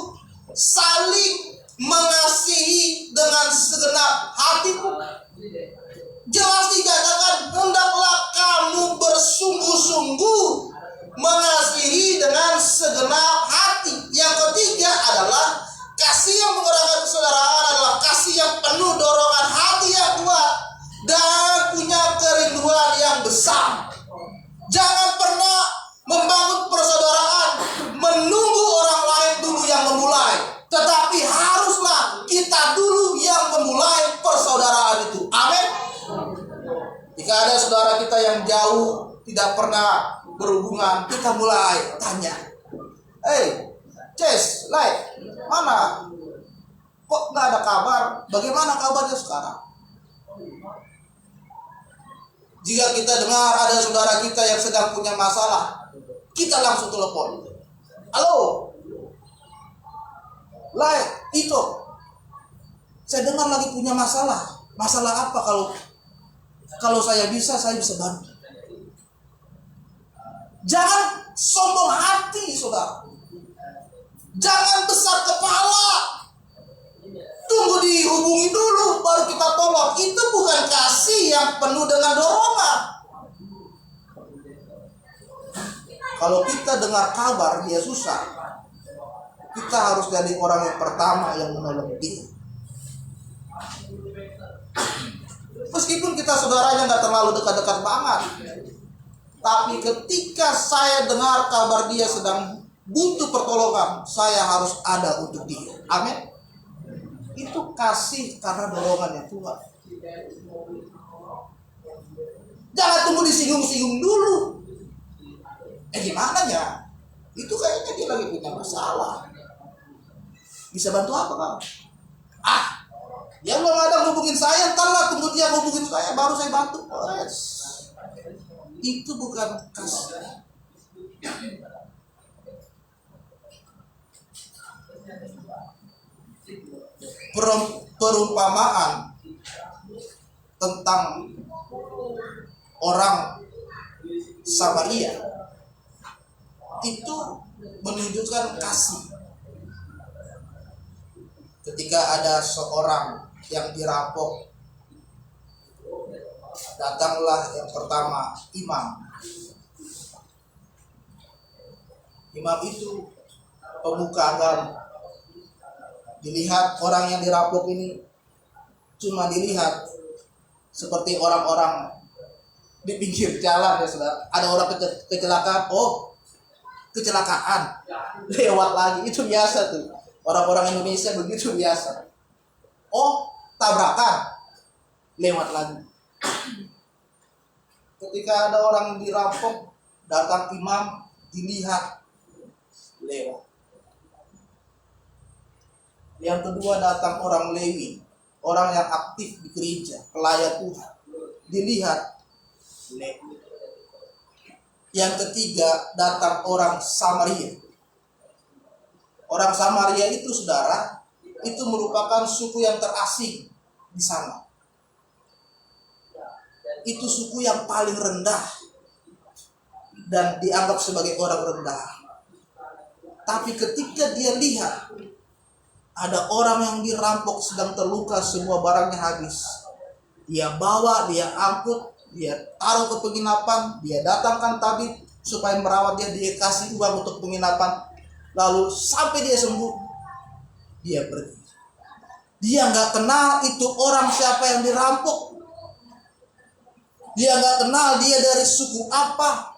Speaker 14: saling mengasihi dengan segenap hatimu. Jelas dikatakan hendaklah kamu bersungguh-sungguh mengasihi dengan segenap hati. Yang ketiga adalah kasih yang menggerakkan persaudaraan adalah kasih yang penuh dorongan hati yang kuat dan punya kerinduan yang besar. Jangan pernah membangun persaudaraan menunggu orang lain dulu yang memulai, tetapi haruslah kita dulu yang memulai persaudaraan itu. Amin. Jika ada saudara kita yang jauh, tidak pernah berhubungan, kita mulai tanya, Ces, mana? Kok nggak ada kabar? Bagaimana kabarnya sekarang? Jika kita dengar ada saudara kita yang sedang punya masalah, kita langsung telepon. Halo, itu Saya dengar lagi punya masalah. Masalah apa? Kalau saya bisa bantu. Jangan sombong hati, saudara. Jangan besar kepala. Tunggu dihubungi dulu baru kita tolong. Itu bukan kasih yang penuh dengan dorongan. Kalau kita dengar kabar dia susah, kita harus jadi orang yang pertama yang menolong dia. Meskipun kita saudaranya nggak terlalu dekat-dekat banget, tapi ketika saya dengar kabar dia sedang butuh pertolongan, saya harus ada untuk dia. Amin. Itu kasih karena dorongannya Tuhan. Jangan tunggu disinggung-singgung dulu. Gimana ya? Itu kayaknya dia lagi punya masalah. Bisa bantu apa kamu? Dia belum ada hubungin saya, ntar lah tunggu dia hubungin saya baru saya bantu. Itu bukan kasih. Perumpamaan tentang orang Samaria itu menunjukkan kasih. Ketika ada seorang yang dirampok, datanglah yang pertama imam. Imam itu pemuka agama. Dilihat orang yang dirampok ini cuma dilihat seperti orang-orang di pinggir jalan ya saudara. Ada orang kecelakaan, kecelakaan lewat lagi, itu biasa tuh. Orang-orang Indonesia begitu biasa. Tabrakan lewat lagi. Ketika ada orang dirampok, datang imam, dilihat lewat. Yang kedua datang orang Lewi, orang yang aktif di gereja, pelayan Tuhan, dilihat lewat. Yang ketiga datang orang Samaria. Orang Samaria itu saudara, itu merupakan suku yang terasing di sana. Itu suku yang paling rendah dan dianggap sebagai orang rendah. Tapi ketika dia lihat ada orang yang dirampok sedang terluka, semua barangnya habis, dia bawa, dia angkut, dia taruh ke penginapan, dia datangkan tabib supaya merawat dia, dia kasih uang untuk penginapan. Lalu sampai dia sembuh, dia pergi. Dia nggak kenal itu orang siapa yang dirampok. Dia nggak kenal dia dari suku apa.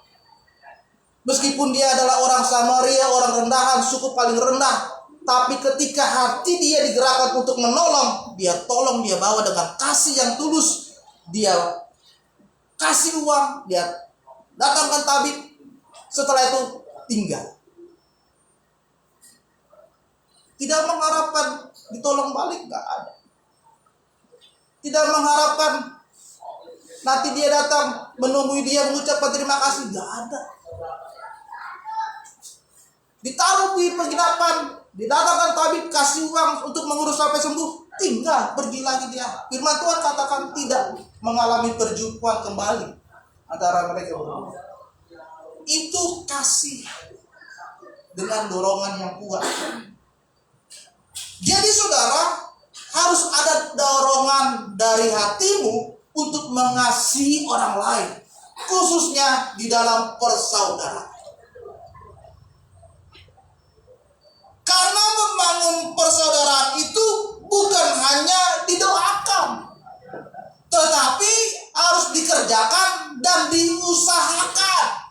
Speaker 14: Meskipun dia adalah orang Samaria, orang rendahan, suku paling rendah. Tapi ketika hati dia digerakkan untuk menolong, dia tolong, dia bawa dengan kasih yang tulus. Dia kasih uang, dia datangkan tabib. Setelah itu tinggal. Tidak mengharapkan ditolong balik, nggak ada. Tidak mengharapkan nanti dia datang menemui dia mengucapkan terima kasih, nggak ada. Ditaruh di penginapan, didatangkan tabib, kasih uang untuk mengurus sampai sembuh, tinggal, pergi lagi dia. Firman Tuhan katakan tidak mengalami perjumpaan kembali antara mereka berdua. Itu kasih dengan dorongan yang kuat. Jadi saudara, harus ada dorongan dari hatimu untuk mengasihi orang lain, khususnya di dalam persaudaraan. Karena membangun persaudaraan itu bukan hanya didoakan, tetapi harus dikerjakan dan diusahakan.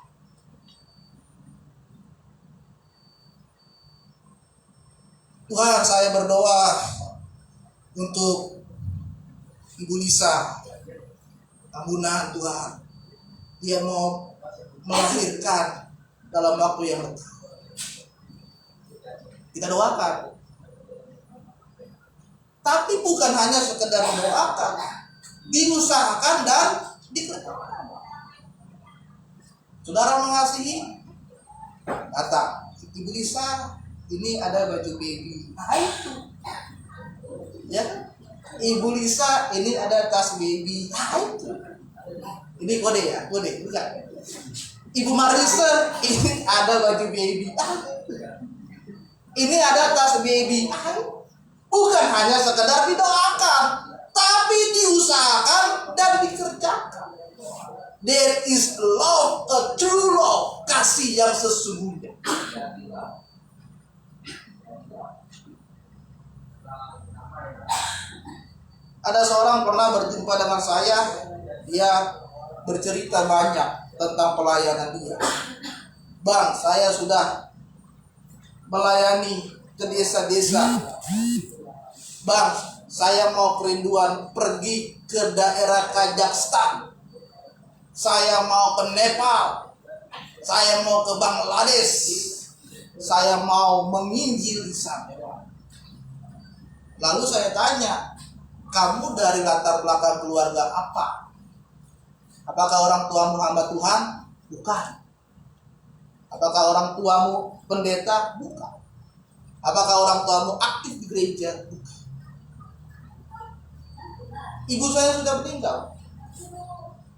Speaker 14: Tuhan, saya berdoa untuk Ibu Lisa, ambunan Tuhan. Dia mau melahirkan dalam waktu yang dekat. Kita doakan. Tapi bukan hanya sekedar mendoakan, diusahakan dan dikerjakan. Saudara mengasihi, datang. Ibu Lisa, ini ada baju baby. Nah itu, ya kan? Ibu Lisa, ini ada tas baby. Ini kode ya, kode bukan. Ibu Marisa, ini ada baju baby. Ini ada tas baby. Bukan hanya sekedar didoakan, tapi diusahakan dan dikerjakan. There is love, a true love, kasih yang sesungguhnya. Ada seorang pernah berjumpa dengan saya, dia bercerita banyak tentang pelayanan dia. Bang, saya sudah melayani ke desa-desa. Bang, saya mau kerinduan pergi ke daerah Kazakhstan. Saya mau ke Nepal. Saya mau ke Bangladesh. Saya mau menginjil di sana. Lalu saya tanya, kamu dari latar belakang keluarga apa? Apakah orang tuamu hamba Tuhan? Bukan. Apakah orang tuamu pendeta? Bukan. Apakah orang tuamu aktif di gereja? Bukan. Ibu saya sudah meninggal.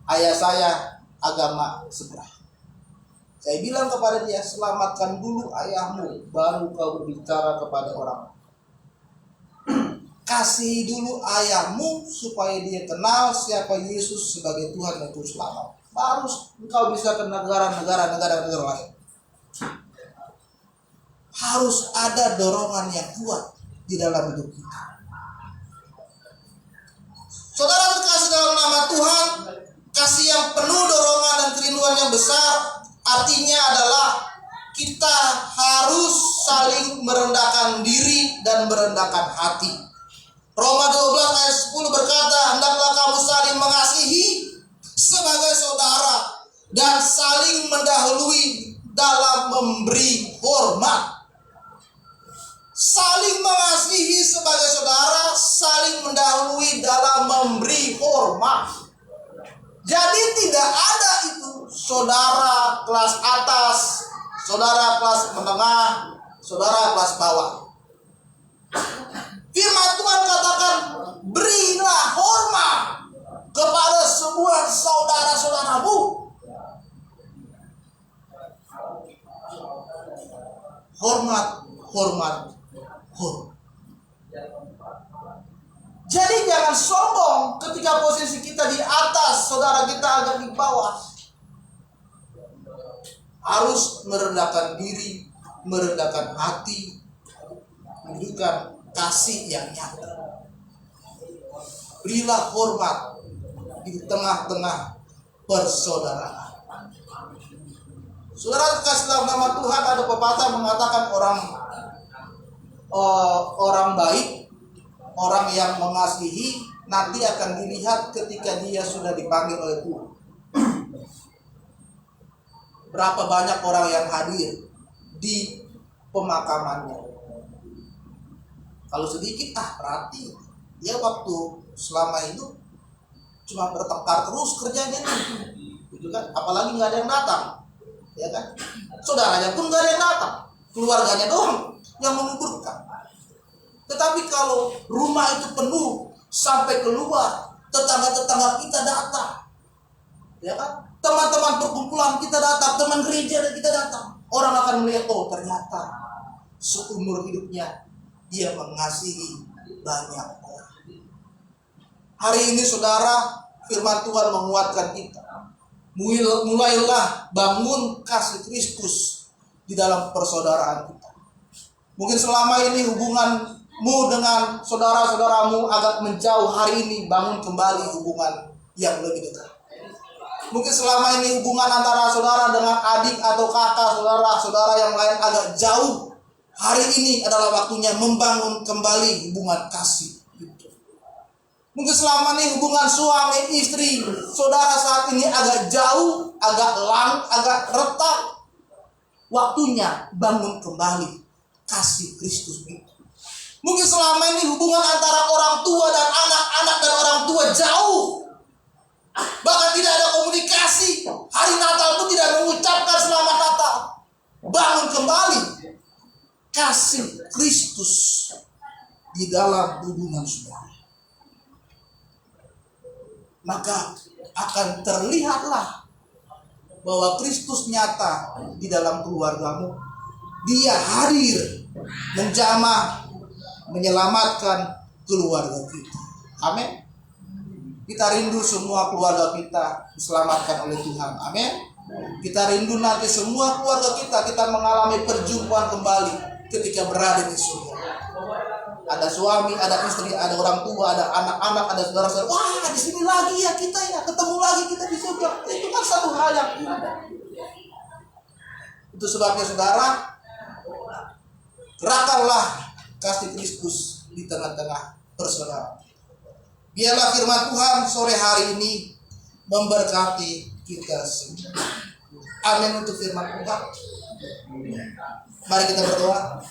Speaker 14: Ayah saya agama sebelah. Saya bilang kepada dia, selamatkan dulu ayahmu, baru kau berbicara kepada orang. Kasih dulu ayahmu supaya dia kenal siapa Yesus sebagai Tuhan dan Juru Selamat. Baru engkau bisa ke negara lain. Harus ada dorongan yang kuat di dalam hidup kita. Saudara terkasih dalam nama Tuhan, kasih yang penuh dorongan dan kerinduan yang besar, artinya adalah kita harus saling merendahkan diri dan merendahkan hati. Roma 12 ayat 10 berkata, hendaklah kamu saling mengasihi sebagai saudara dan saling mendahului dalam memberi hormat. Saling mengasihi sebagai saudara, saling mendahului dalam memberi hormat. Jadi tidak ada itu saudara kelas atas, saudara kelas menengah, saudara kelas bawah. Firman Tuhan katakan, berilah hormat kepada semua saudara-saudaramu. Hormat. Jadi jangan sombong ketika posisi kita di atas, saudara kita agak di bawah. Harus merendahkan diri, merendahkan hati, menunjukkan kasih yang nyata. Berilah hormat di tengah-tengah persaudaraan. Saudara kasih dalam nama Tuhan, ada pepatah mengatakan orang baik, orang yang mengasihi nanti akan dilihat ketika dia sudah dipanggil oleh Tuhan. Berapa banyak orang yang hadir di pemakamannya? Kalau sedikit, berarti dia waktu selama itu cuma bertengkar terus kerjanya nih, gitu kan? Apalagi nggak ada yang datang, ya kan? Saudaranya pun nggak ada yang datang, keluarganya doang yang menguburkan. Tetapi kalau rumah itu penuh sampai keluar, tetangga-tetangga kita datang, ya kan? Teman-teman perkumpulan kita datang, teman gereja kita datang. Orang akan melihat, oh ternyata seumur hidupnya dia mengasihi banyak orang. Hari ini saudara, firman Tuhan menguatkan kita. Mulailah bangun kasih Kristus di dalam persaudaraan kita. Mungkin selama ini hubunganmu dengan saudara-saudaramu agak menjauh, hari ini bangun kembali hubungan yang lebih dekat. Mungkin selama ini hubungan antara saudara dengan adik atau kakak, saudara-saudara yang lain agak jauh. Hari ini adalah waktunya membangun kembali hubungan kasih. Mungkin selama ini hubungan suami istri, saudara saat ini agak jauh, agak retak. Waktunya bangun kembali kasih Kristus itu. Mungkin selama ini hubungan antara orang tua dan anak dan orang tua jauh. Bahkan tidak ada komunikasi. Hari Natal pun tidak mengucapkan selamat Natal. Bangun kembali kasih Kristus di dalam hubungan saudara. maka akan terlihatlah bahwa Kristus nyata di dalam keluargamu. Dia hadir menjamah, menyelamatkan keluarga kita. Amin. Kita rindu semua keluarga kita diselamatkan oleh Tuhan. Amin. Kita rindu nanti semua keluarga kita mengalami perjumpaan kembali ketika berada di surga. Ada suami, ada istri, ada orang tua, ada anak-anak, ada saudara-saudara. Wah, di sini lagi ya kita ya, ketemu lagi kita di surga. Itu kan satu hal yang indah. Itu sebabnya saudara, gerakanlah kasih Kristus di tengah-tengah persaudaraan. Biarlah firman Tuhan sore hari ini memberkati kita semua. Amin untuk firman Tuhan. Mari kita berdoa.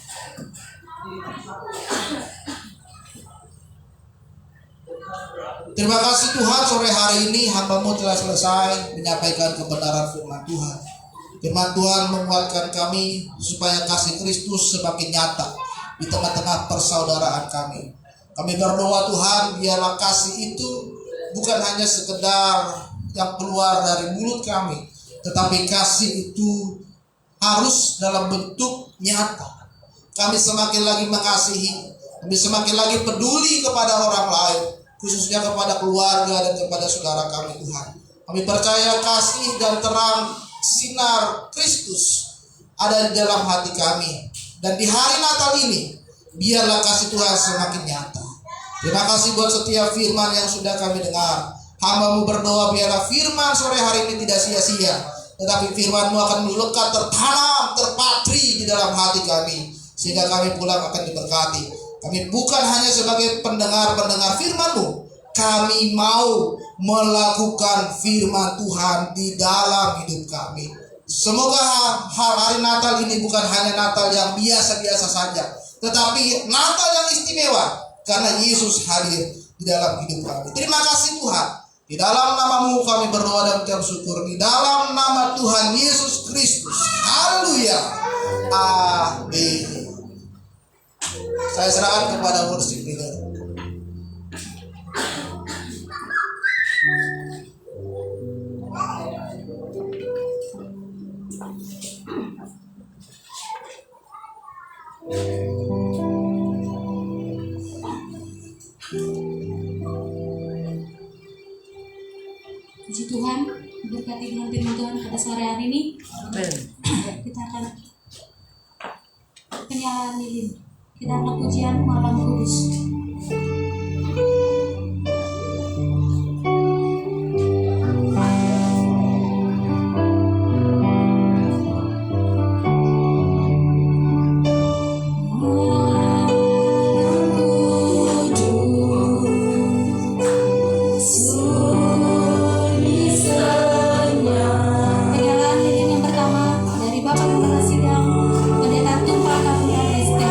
Speaker 14: Terima kasih Tuhan, sore hari ini hamba-Mu telah selesai menyampaikan kebenaran firman Tuhan. Firman Tuhan menguatkan kami supaya kasih Kristus semakin nyata di tengah-tengah persaudaraan kami. Kami berdoa Tuhan, biarlah kasih itu bukan hanya sekedar yang keluar dari mulut kami, tetapi kasih itu harus dalam bentuk nyata. Kami semakin lagi mengasihi, kami semakin lagi peduli kepada orang lain, khususnya kepada keluarga dan kepada saudara kami Tuhan. Kami percaya kasih dan terang sinar Kristus ada di dalam hati kami. Dan di hari Natal ini, biarlah kasih Tuhan semakin nyata. Terima kasih buat setiap firman yang sudah kami dengar. Hamba-Mu berdoa biarlah firman sore hari ini tidak sia-sia, tetapi firman-Mu akan melekat, tertanam, terpatri di dalam hati kami, sehingga kami pulang akan diberkati. Kami bukan hanya sebagai pendengar-pendengar firman-Mu, kami mau melakukan firman Tuhan di dalam hidup kami. Semoga hari Natal ini bukan hanya Natal yang biasa-biasa saja, tetapi Natal yang istimewa karena Yesus hadir di dalam hidup kami. Terima kasih Tuhan. Di dalam nama-Mu kami berdoa dan mengucap syukur. Di dalam nama Tuhan Yesus Kristus. Haleluya. Amin. Saya serahkan kepada worship leader.
Speaker 1: Puji Tuhan, berkati dengan firman Tuhan pada sore hari ini. Kita akan penyalaan lilin. Kita akan pujian malam kudus.
Speaker 3: Sidang Pendeta Tumpah Kapten SPH.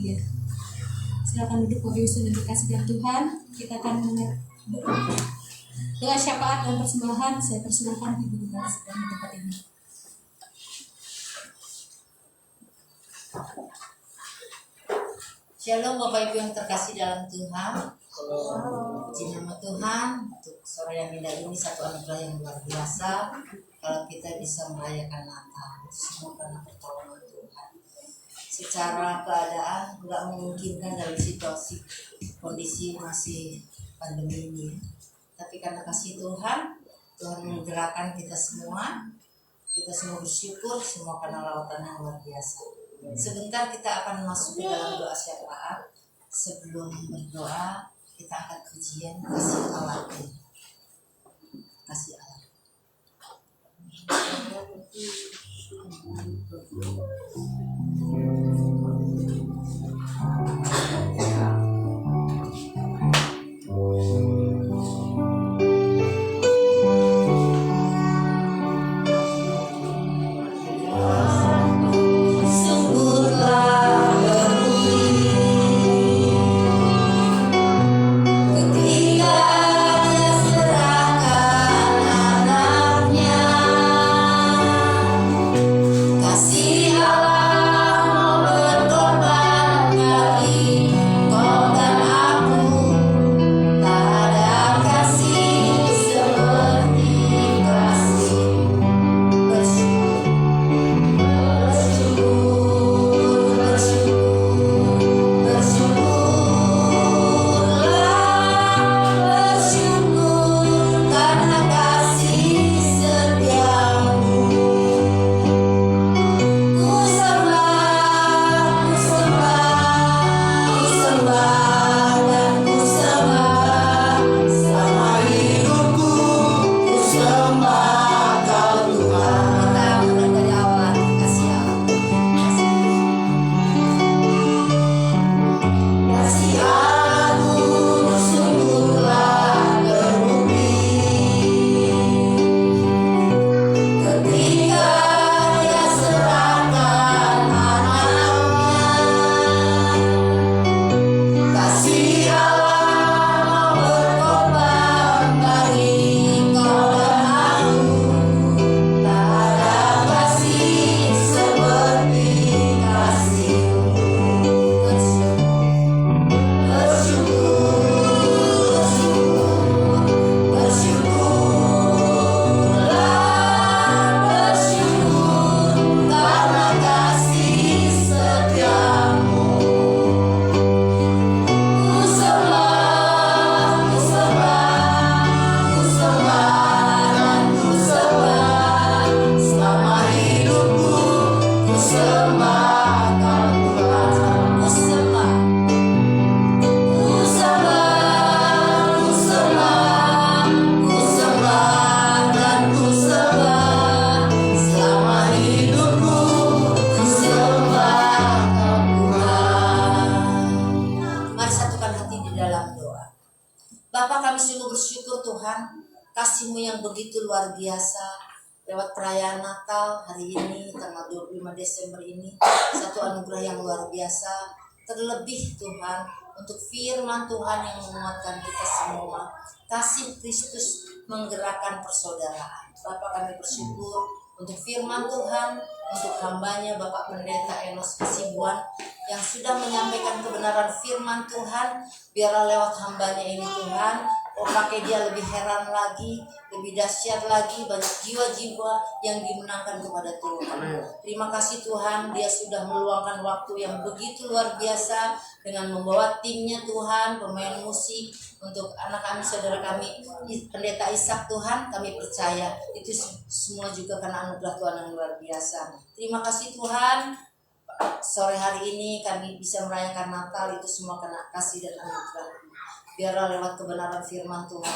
Speaker 1: dia. Silakan duduk Bapak Ibu Saudara dikasih dalam Tuhan. Kita akan mendengar doa syafaat dan persembahan. Saya persilakan Ibu dikasih dalam tempat ini.
Speaker 11: Shalom Bapak Ibu yang terkasih dalam Tuhan. Puji nama Tuhan untuk sore yang indah ini, satu anugerah yang luar biasa kalau kita bisa merayakan Natal. Semua karena pertolongan Tuhan. Secara keadaan nggak memungkinkan dalam situasi kondisi masih pandemi ini. Tapi karena kasih Tuhan, Tuhan menggerakkan kita semua bersyukur semua karena lawatan yang luar biasa. Sebentar kita akan masuk ke dalam doa syafaat. Sebelum berdoa, kita akan pujian kasih Allah. Kasih Allah. Kasih-Mu yang begitu luar biasa lewat perayaan Natal hari ini tanggal 25 Desember ini, satu anugerah yang luar biasa. Terlebih Tuhan untuk firman Tuhan yang menguatkan kita semua. Kasih Kristus menggerakkan persaudaraan. Bapak, kami bersyukur untuk firman Tuhan, untuk hambanya Bapak Pendeta Enos Kasibuan yang sudah menyampaikan kebenaran firman Tuhan. Biarlah lewat hambanya ini Tuhan, pakai dia lebih heran lagi, lebih dahsyat lagi, banyak jiwa-jiwa yang dimenangkan kepada Tuhan. Terima kasih Tuhan, dia sudah meluangkan waktu yang begitu luar biasa dengan membawa timnya Tuhan, pemain musik untuk anak kami, saudara kami, Pendeta Ishak Tuhan. Kami percaya itu semua juga karena anugerah Tuhan yang luar biasa. Terima kasih Tuhan, sore hari ini kami bisa merayakan Natal, itu semua karena kasih dan anugerah. Biarlah lewat kebenaran firman Tuhan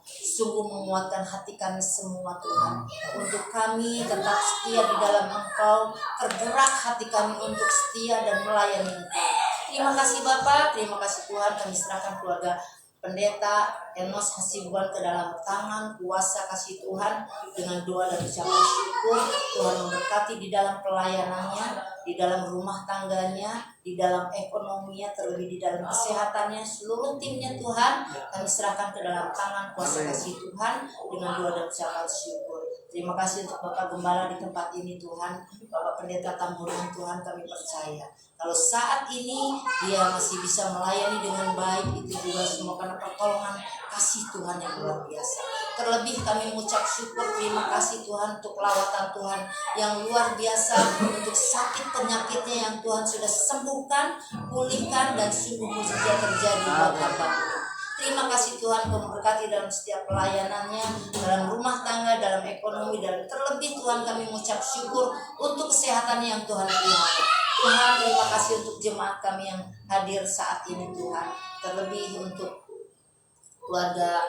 Speaker 11: sungguh menguatkan hati kami semua Tuhan, untuk kami tetap setia di dalam Engkau, tergerak hati kami untuk setia dan melayani Engkau. Terima kasih Bapa, terima kasih Tuhan. Kami serahkan keluarga Pendeta Enos Hasibuan ke dalam tangan kuasa kasih Tuhan dengan doa dan ucapan syukur. Tuhan memberkati di dalam pelayanannya, di dalam rumah tangganya, di dalam ekonominya, terlebih di dalam kesehatannya, seluruh timnya Tuhan kami serahkan ke dalam tangan kuasa kasih Tuhan dengan doa dan ucapan syukur. Terima kasih untuk Bapak Gembala di tempat ini Tuhan, Bapak Pendeta Tamburan Tuhan, kami percaya kalau saat ini dia masih bisa melayani dengan baik, itu juga semua karena pertolongan kasih Tuhan yang luar biasa. Terlebih kami mengucap syukur, terima kasih Tuhan untuk lawatan Tuhan yang luar biasa, untuk sakit penyakitnya yang Tuhan sudah sembuhkan, pulihkan, dan sungguh mujizat terjadi buat hamba. Terima kasih Tuhan, Kau memberkati dalam setiap pelayanannya, dalam rumah tangga, dalam ekonomi, dan terlebih Tuhan kami mengucap syukur untuk kesehatannya yang Tuhan pelihara. Tuhan, terima kasih untuk jemaat kami yang hadir saat ini Tuhan, terlebih untuk keluarga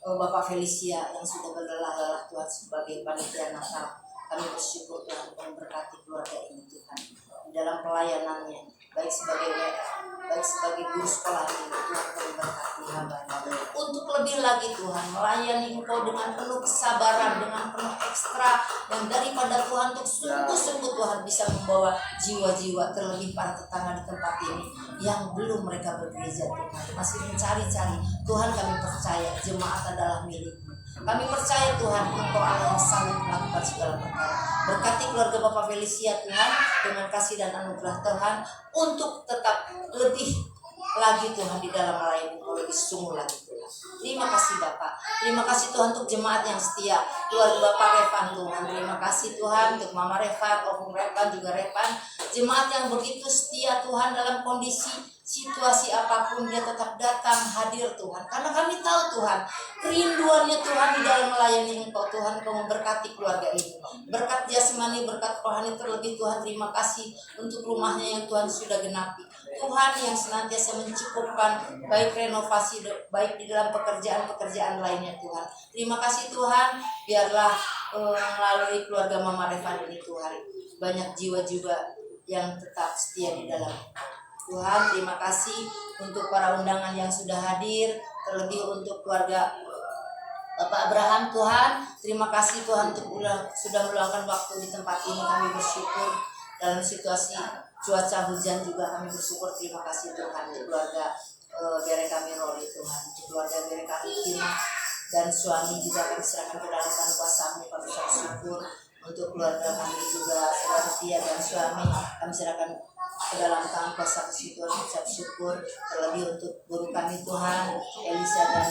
Speaker 11: Bapak Felicia yang sudah berlelah-lelah Tuhan sebagai panitia Natal. Kami bersyukur Tuhan Kau memberkati keluarga ini Tuhan di dalam pelayanannya, baik sebagai guru sekolah ini Tuhan Kau memberkati hamba-Mu. Untuk lebih lagi Tuhan melayani Engkau dengan penuh kesabaran, dengan penuh ekstra, dan daripada Tuhan untuk sungguh-sungguh Tuhan bisa membawa jiwa-jiwa, terlebih para tetangga di tempat ini yang belum mereka bergereja Tuhan, masih mencari-cari. Tuhan kami percaya jemaat adalah milik-Mu. Kami percaya Tuhan Engkau Allah yang sanggup melakukan segala perkara. Berkati keluarga Bapak Felicia Tuhan dengan kasih dan anugerah Tuhan untuk tetap lebih lagi Tuhan di dalam melayani Engkau lebih sungguh lagi Tuhan. Terima kasih Bapak. Terima kasih Tuhan untuk jemaat yang setia, keluarga Bapak Revan Tuhan. Terima kasih Tuhan untuk Mama Revan, Om Revan, juga Revan. Jemaat yang begitu setia Tuhan dalam kondisi situasi apapun dia tetap datang hadir Tuhan, karena kami tahu Tuhan kerinduannya Tuhan di dalam melayani Engkau. Tuhan Kau memberkati keluarga ini, berkat jasmani, berkat rohani, terlebih Tuhan terima kasih untuk rumahnya yang Tuhan sudah genapi Tuhan, yang senantiasa mencukupkan baik renovasi baik di dalam pekerjaan lainnya Tuhan. Terima kasih Tuhan, biarlah melalui keluarga Mama Revan ini Tuhan banyak jiwa-jiwa yang tetap setia di dalam Tuhan. Terima kasih untuk para undangan yang sudah hadir, terlebih untuk keluarga Bapak Abraham Tuhan. Terima kasih Tuhan untuk sudah meluangkan waktu di tempat ini. Kami bersyukur dalam situasi cuaca hujan juga kami bersyukur. Terima kasih Tuhan untuk keluarga Bere kami Roli Tuhan, untuk keluarga Bere kami Tina dan suami juga kami serahkan ke dalam tangan kuasa-Mu. Kami bersyukur untuk keluarga kami juga saudara Tia dan suami kami serahkan ke dalam tangan kuasa kasih Tuhan. Ucap syukur terlebih untuk guru kami Tuhan Elisa dan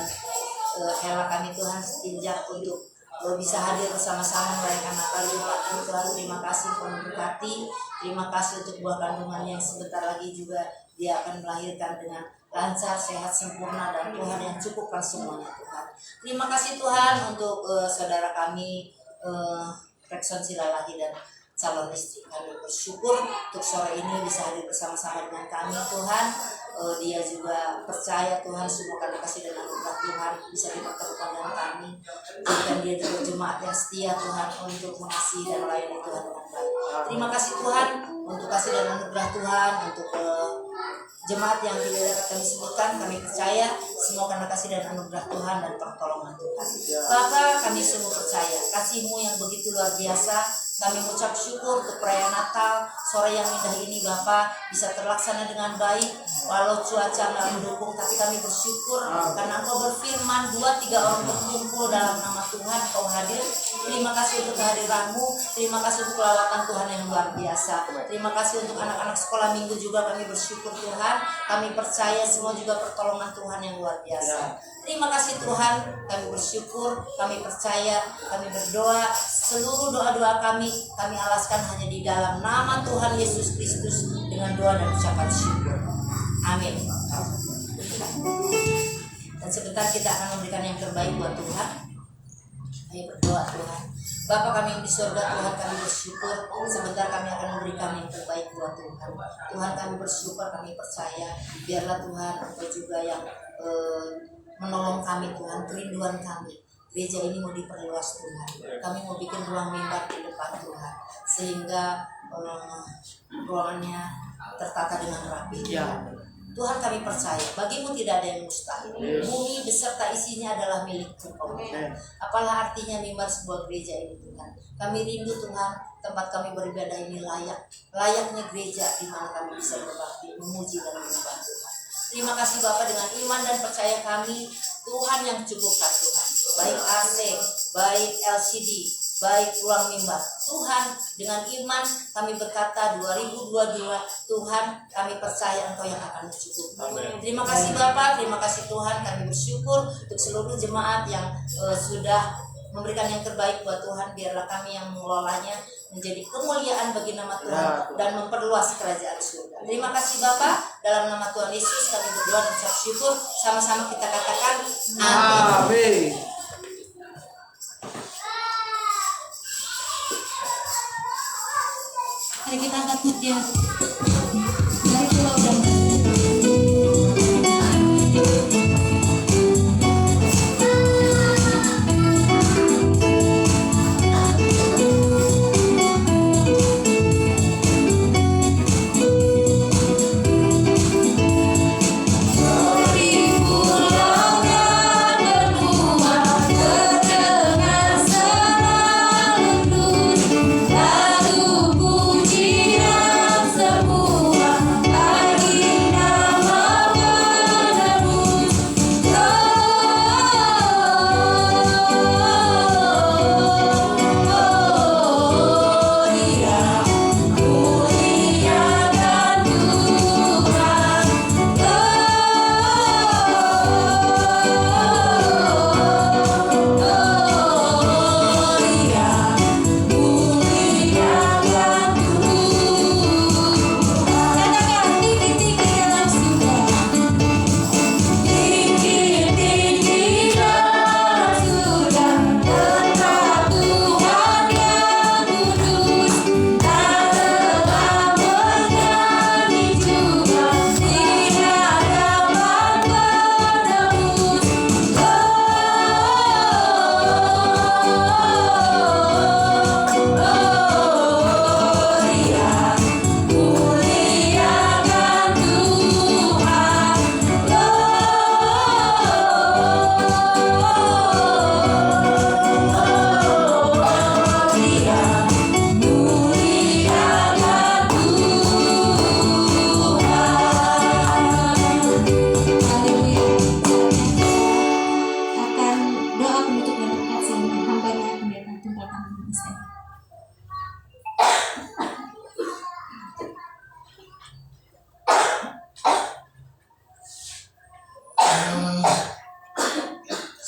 Speaker 11: Hela kami Tuhan setinjak untuk bisa hadir bersama-sama merayakan Natal di tempat ini Tuhan. Terima kasih Tuhan memberkati. Terima kasih untuk buah kandungannya yang sebentar lagi juga dia akan melahirkan dengan lancar, sehat, sempurna, dan Tuhan yang cukupkan semuanya Tuhan. Terima kasih Tuhan untuk saudara kami Rekson Silalahi dan calon istri. Kami bersyukur untuk sore ini bisa hadir bersama-sama dengan kami Tuhan. Dia juga percaya Tuhan semua karena kasih dan anugerah Tuhan bisa dipertemukan dengan kami. Jadikan dia juga jemaat yang setia Tuhan untuk mengasihi dan melayani Tuhan dengan baik. Terima kasih Tuhan untuk kasih dan anugerah Tuhan untuk jemaat yang tidak dapat kami sebutkan. Kami percaya semua karena kasih dan anugerah Tuhan dan pertolongan Tuhan. Bapa, kami sungguh percaya kasih-Mu yang begitu luar biasa. Kami mengucap syukur untuk perayaan Natal sore yang indah ini Bapa bisa terlaksana dengan baik walau cuaca nggak mendukung, tapi kami bersyukur karena Engkau berfirman 2-3 orang berkumpul dalam nama Tuhan Engkau hadir. Terima kasih untuk kehadiran-Mu, terima kasih untuk lawatan Tuhan yang luar biasa. Terima kasih untuk anak-anak sekolah minggu juga kami bersyukur Tuhan. Kami percaya semua juga pertolongan Tuhan yang luar biasa. Terima kasih Tuhan, kami bersyukur, kami percaya, kami berdoa. Seluruh doa-doa kami alaskan hanya di dalam nama Tuhan Yesus Kristus dengan doa dan ucapan syukur. Amin. Dan sebentar kita akan memberikan yang terbaik buat Tuhan. Ayo berdoa Tuhan. Bapa kami yang di surga Tuhan, kami bersyukur. Sebentar kami akan memberikan yang terbaik buat Tuhan. Tuhan kami bersyukur, kami percaya. Biarlah Tuhan Engkau juga yang menolong kami Tuhan, kerinduan kami. Gereja ini mau diperluas Tuhan. Kami mau bikin ruang mimbar di depan Tuhan, sehingga ruangannya tertata dengan rapi. Tuhan, kami percaya bagimu tidak ada yang mustahil. Bumi beserta isinya adalah milik Engkau. Apalah artinya mimbar sebuah gereja ini Tuhan. Kami rindu Tuhan, tempat kami beribadah ini layaknya gereja di mana kami bisa berbakti, memuji dan menyembah Tuhan. Terima kasih Bapa, dengan iman dan percaya kami, Tuhan yang cukupkan Tuhan. Baik AC, baik LCD, baik ruang mimbar. Tuhan, dengan iman kami berkata 2022, Tuhan kami percaya Engkau yang akan mencukupkan. Terima kasih Bapak, terima kasih Tuhan. Kami bersyukur untuk seluruh jemaat yang sudah memberikan yang terbaik buat Tuhan. Biarlah kami yang mengelolanya menjadi kemuliaan bagi nama Tuhan dan memperluas kerajaan surga. Terima kasih Bapak, dalam nama Tuhan Yesus kami berdoa dan ucap syukur. Sama-sama kita katakan amin.
Speaker 1: Mari kita angkat putih dari Pulau Damai.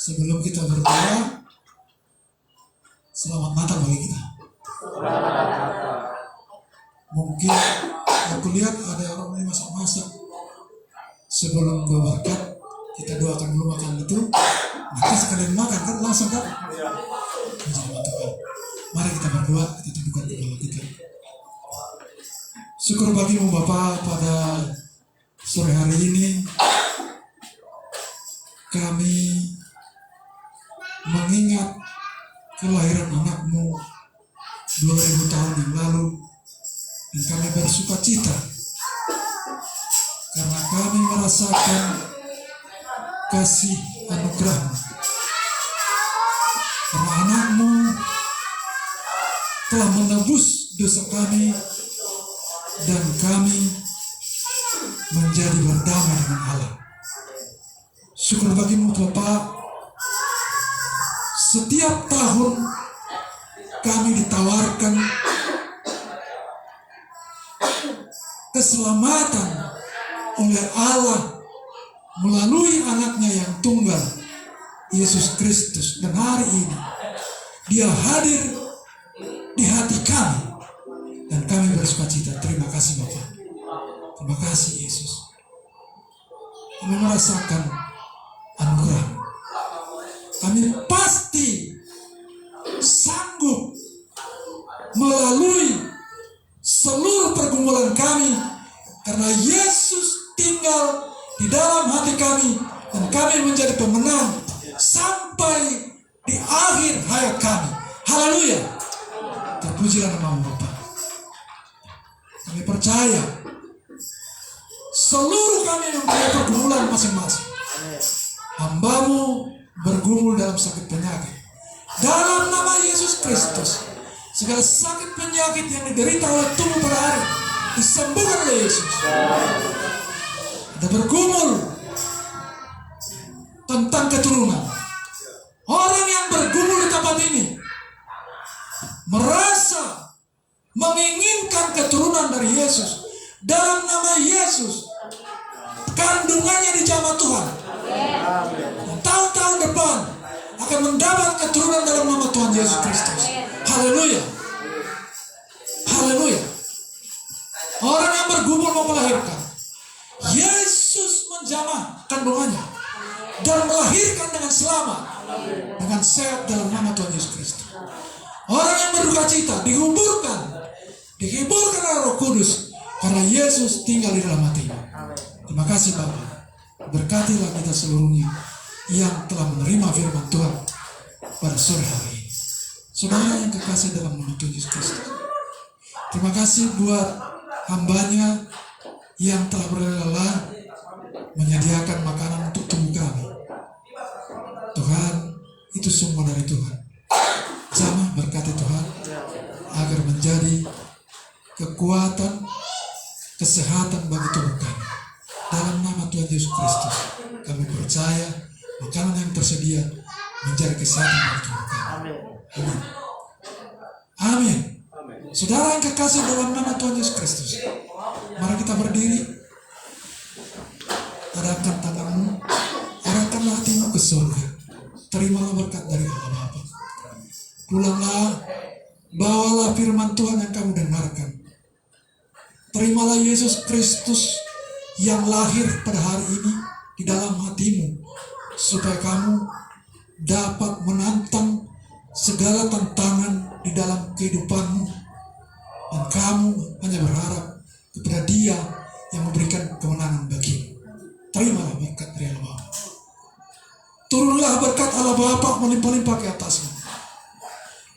Speaker 14: Sebelum kita berdoa, selamat Natal bagi kita. Mungkin aku lihat ada orang yang masak-masak. Sebelum berberkat, kita doakan dulu makan itu. Nanti sekalian makan kan langsung kan? Mari kita berdoa, kita tundukkan kepala kita. Syukur bagimu Bapa, pada sore hari ini kami mengingat kelahiran anakmu 2000 tahun yang lalu, dan kami bersuka cita karena kami merasakan kasih anugerah-Mu. Karena anakmu telah menebus dosa kami dan kami menjadi berdamai dengan Allah. Syukur bagimu Bapa. Setiap tahun kami ditawarkan keselamatan oleh Allah melalui anaknya yang tunggal, Yesus Kristus. Dan hari ini Dia hadir di hati kami dan kami bersukacita. Terima kasih Bapa. Terima kasih Yesus. Kami merasakan anugerah. Kami pasti sanggup melalui seluruh pergumulan kami karena Yesus tinggal di dalam hati kami dan kami menjadi pemenang sampai di akhir hayat kami. Haleluya. Terpujilah nama Bapa. Kami percaya
Speaker 6: seluruh kami mempunyai pergumulan masing-masing. Hamba-Mu bergumul dalam sakit penyakit. Dalam nama Yesus Kristus, segala sakit penyakit yang diderita oleh tubuh pada hari disembuhkan oleh Yesus. Ada bergumul tentang keturunan. Orang yang bergumul di tempat ini merasa menginginkan keturunan dari Yesus. Dalam nama Yesus, kandungannya dijamah Tuhan. Dan tahun-tahun depan akan mendapat keturunan dalam nama Tuhan Yesus Kristus. Haleluya. Haleluya. Orang yang bergumul mau melahirkan, Yesus menjamah kandungannya dan melahirkan dengan selamat, dengan sehat dalam nama Tuhan Yesus Kristus. Orang yang berduka cita dihiburkan oleh Roh Kudus karena Yesus tinggal di dalam hatinya. Terima kasih Bapa. Berkatilah kita seluruhnya yang telah menerima firman Tuhan pada sore hari ini. Saudara yang kekasih dalam nama Tuhan Yesus Kristus, terima kasih buat hamba-Nya yang telah berlelah menyediakan makanan untuk tubuh kami. Tuhan, itu semua dari Tuhan. Jamah berkati Tuhan agar menjadi kekuatan, kesehatan bagi tubuh kami. Dalam nama Tuhan Yesus Kristus, kami percaya makanan yang tersedia menjadi kesehatan bagi tubuh kami. Amin. Amin. Saudara yang kekasih dalam nama Tuhan Yesus Kristus, mari kita berdiri. Arahkan tanganmu, arahkanlah hatimu ke surga. Terimalah berkat dari Allah Bapa. Pulanglah, bawalah firman Tuhan yang kamu dengarkan. Terimalah Yesus Kristus yang lahir pada hari ini di dalam hatimu, supaya kamu dapat menantang segala tantangan di dalam kehidupanmu, dan kamu hanya berharap kepada Dia yang memberikan kemenangan bagimu. Terimalah berkat dari Allah Bapa. Turunlah berkat Allah Bapa melimpah-limpah ke atasmu,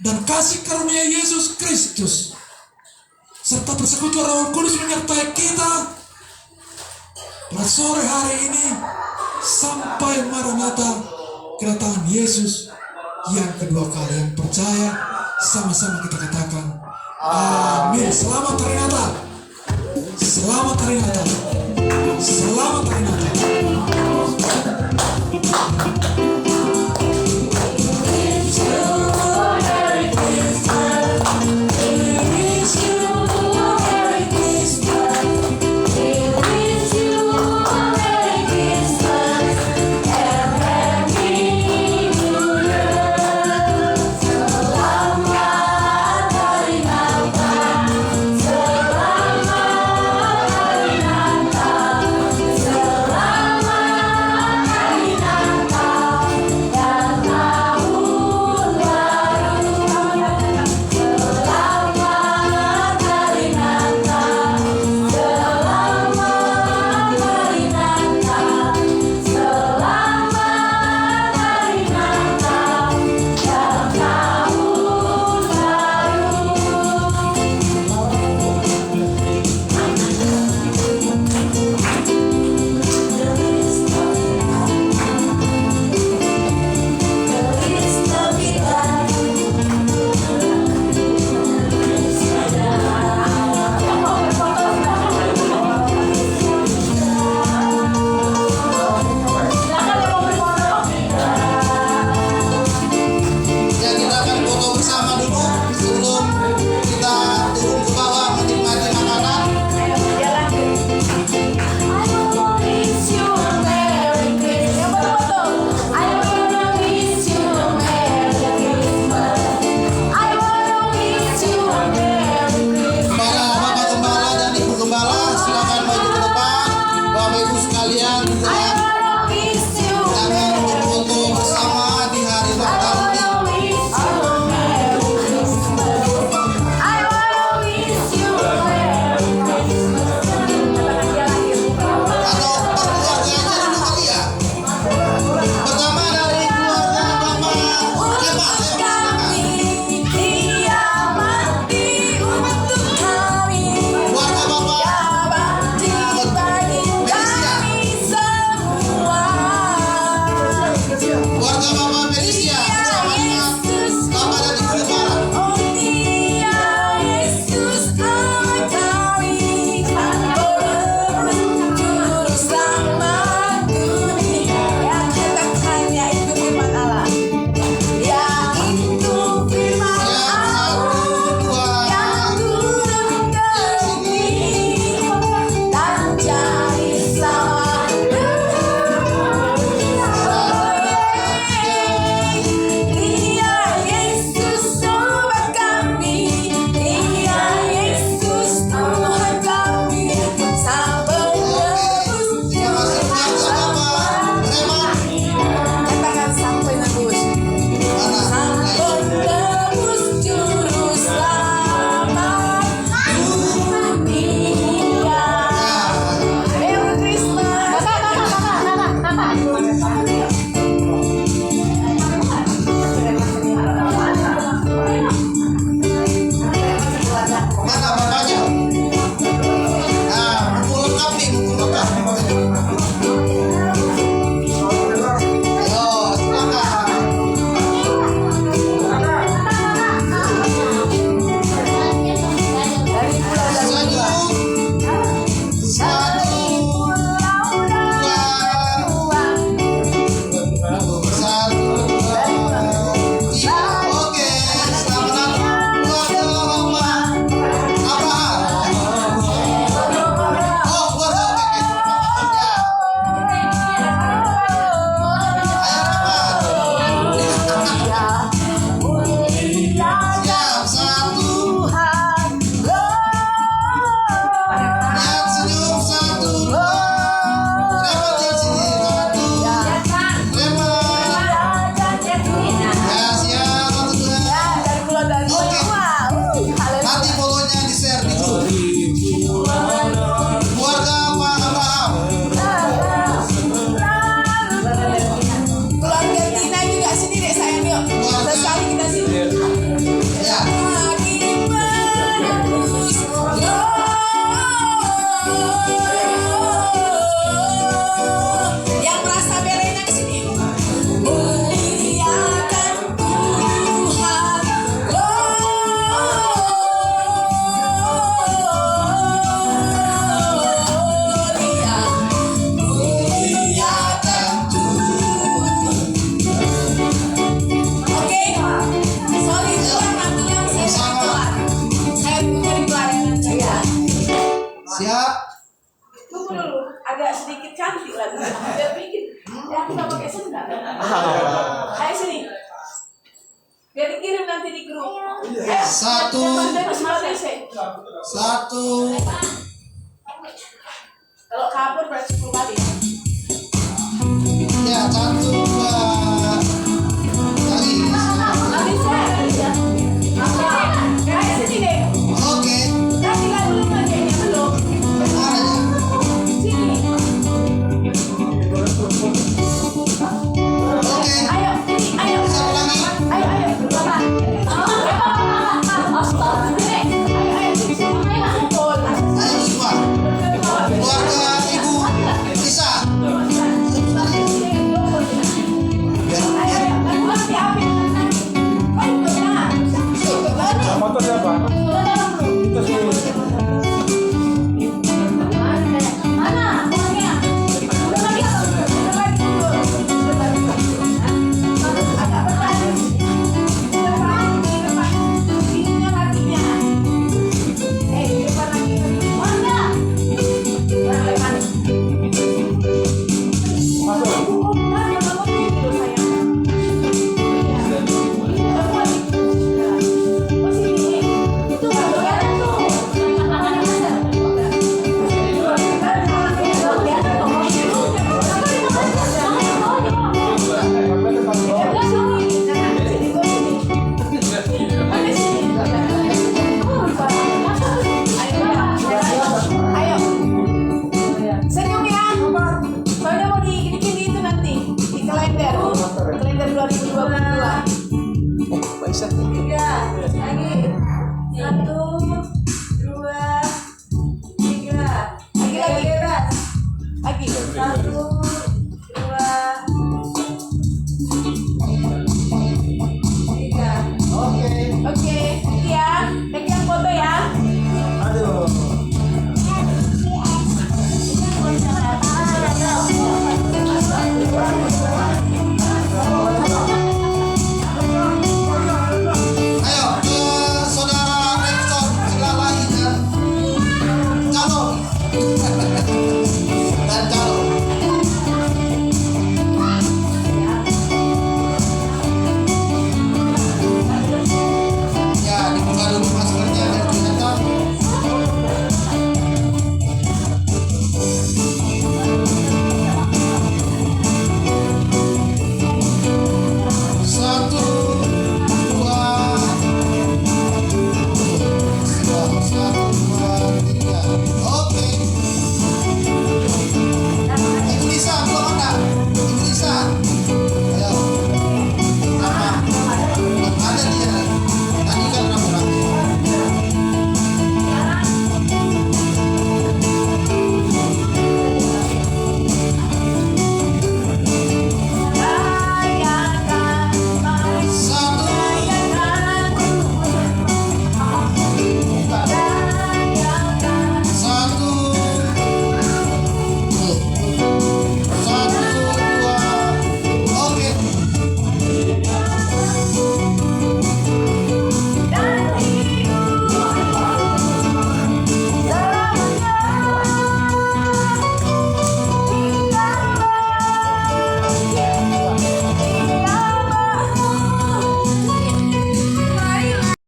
Speaker 6: dan kasih karunia Yesus Kristus serta persekutuan Roh Kudus menyertai kita pada sore hari ini sampai Maranatha, kedatangan Yesus yang kedua kali. Yang percaya sama-sama kita katakan amin. Selamat hari Natal. Selamat hari Natal. Selamat hari Natal.
Speaker 8: sedikit cantik lagi. Biar bikin. Ya aku nggak pakai sendal. Ayo sini. Biar dikirim nanti di grup.
Speaker 14: Satu.
Speaker 8: Kalau kabur berarti 10 kali.
Speaker 14: Ya, 1, 2.
Speaker 8: Nanti saya ya. Ayo sini deh.
Speaker 14: Oke.
Speaker 8: Nanti nggak belum aja belum. Sini.
Speaker 14: Oke.
Speaker 8: Ayo sini. Ayo. Ayo. Bapak.
Speaker 14: Ayo semua. Keluarga Ibu Lisa.
Speaker 2: Motor siapa? Itu sih.
Speaker 8: Senyum ya. Soalnya mau dibikin itu nanti di kalender 2022. Tiga lagi. 1, 2, 3. Lagi. 1,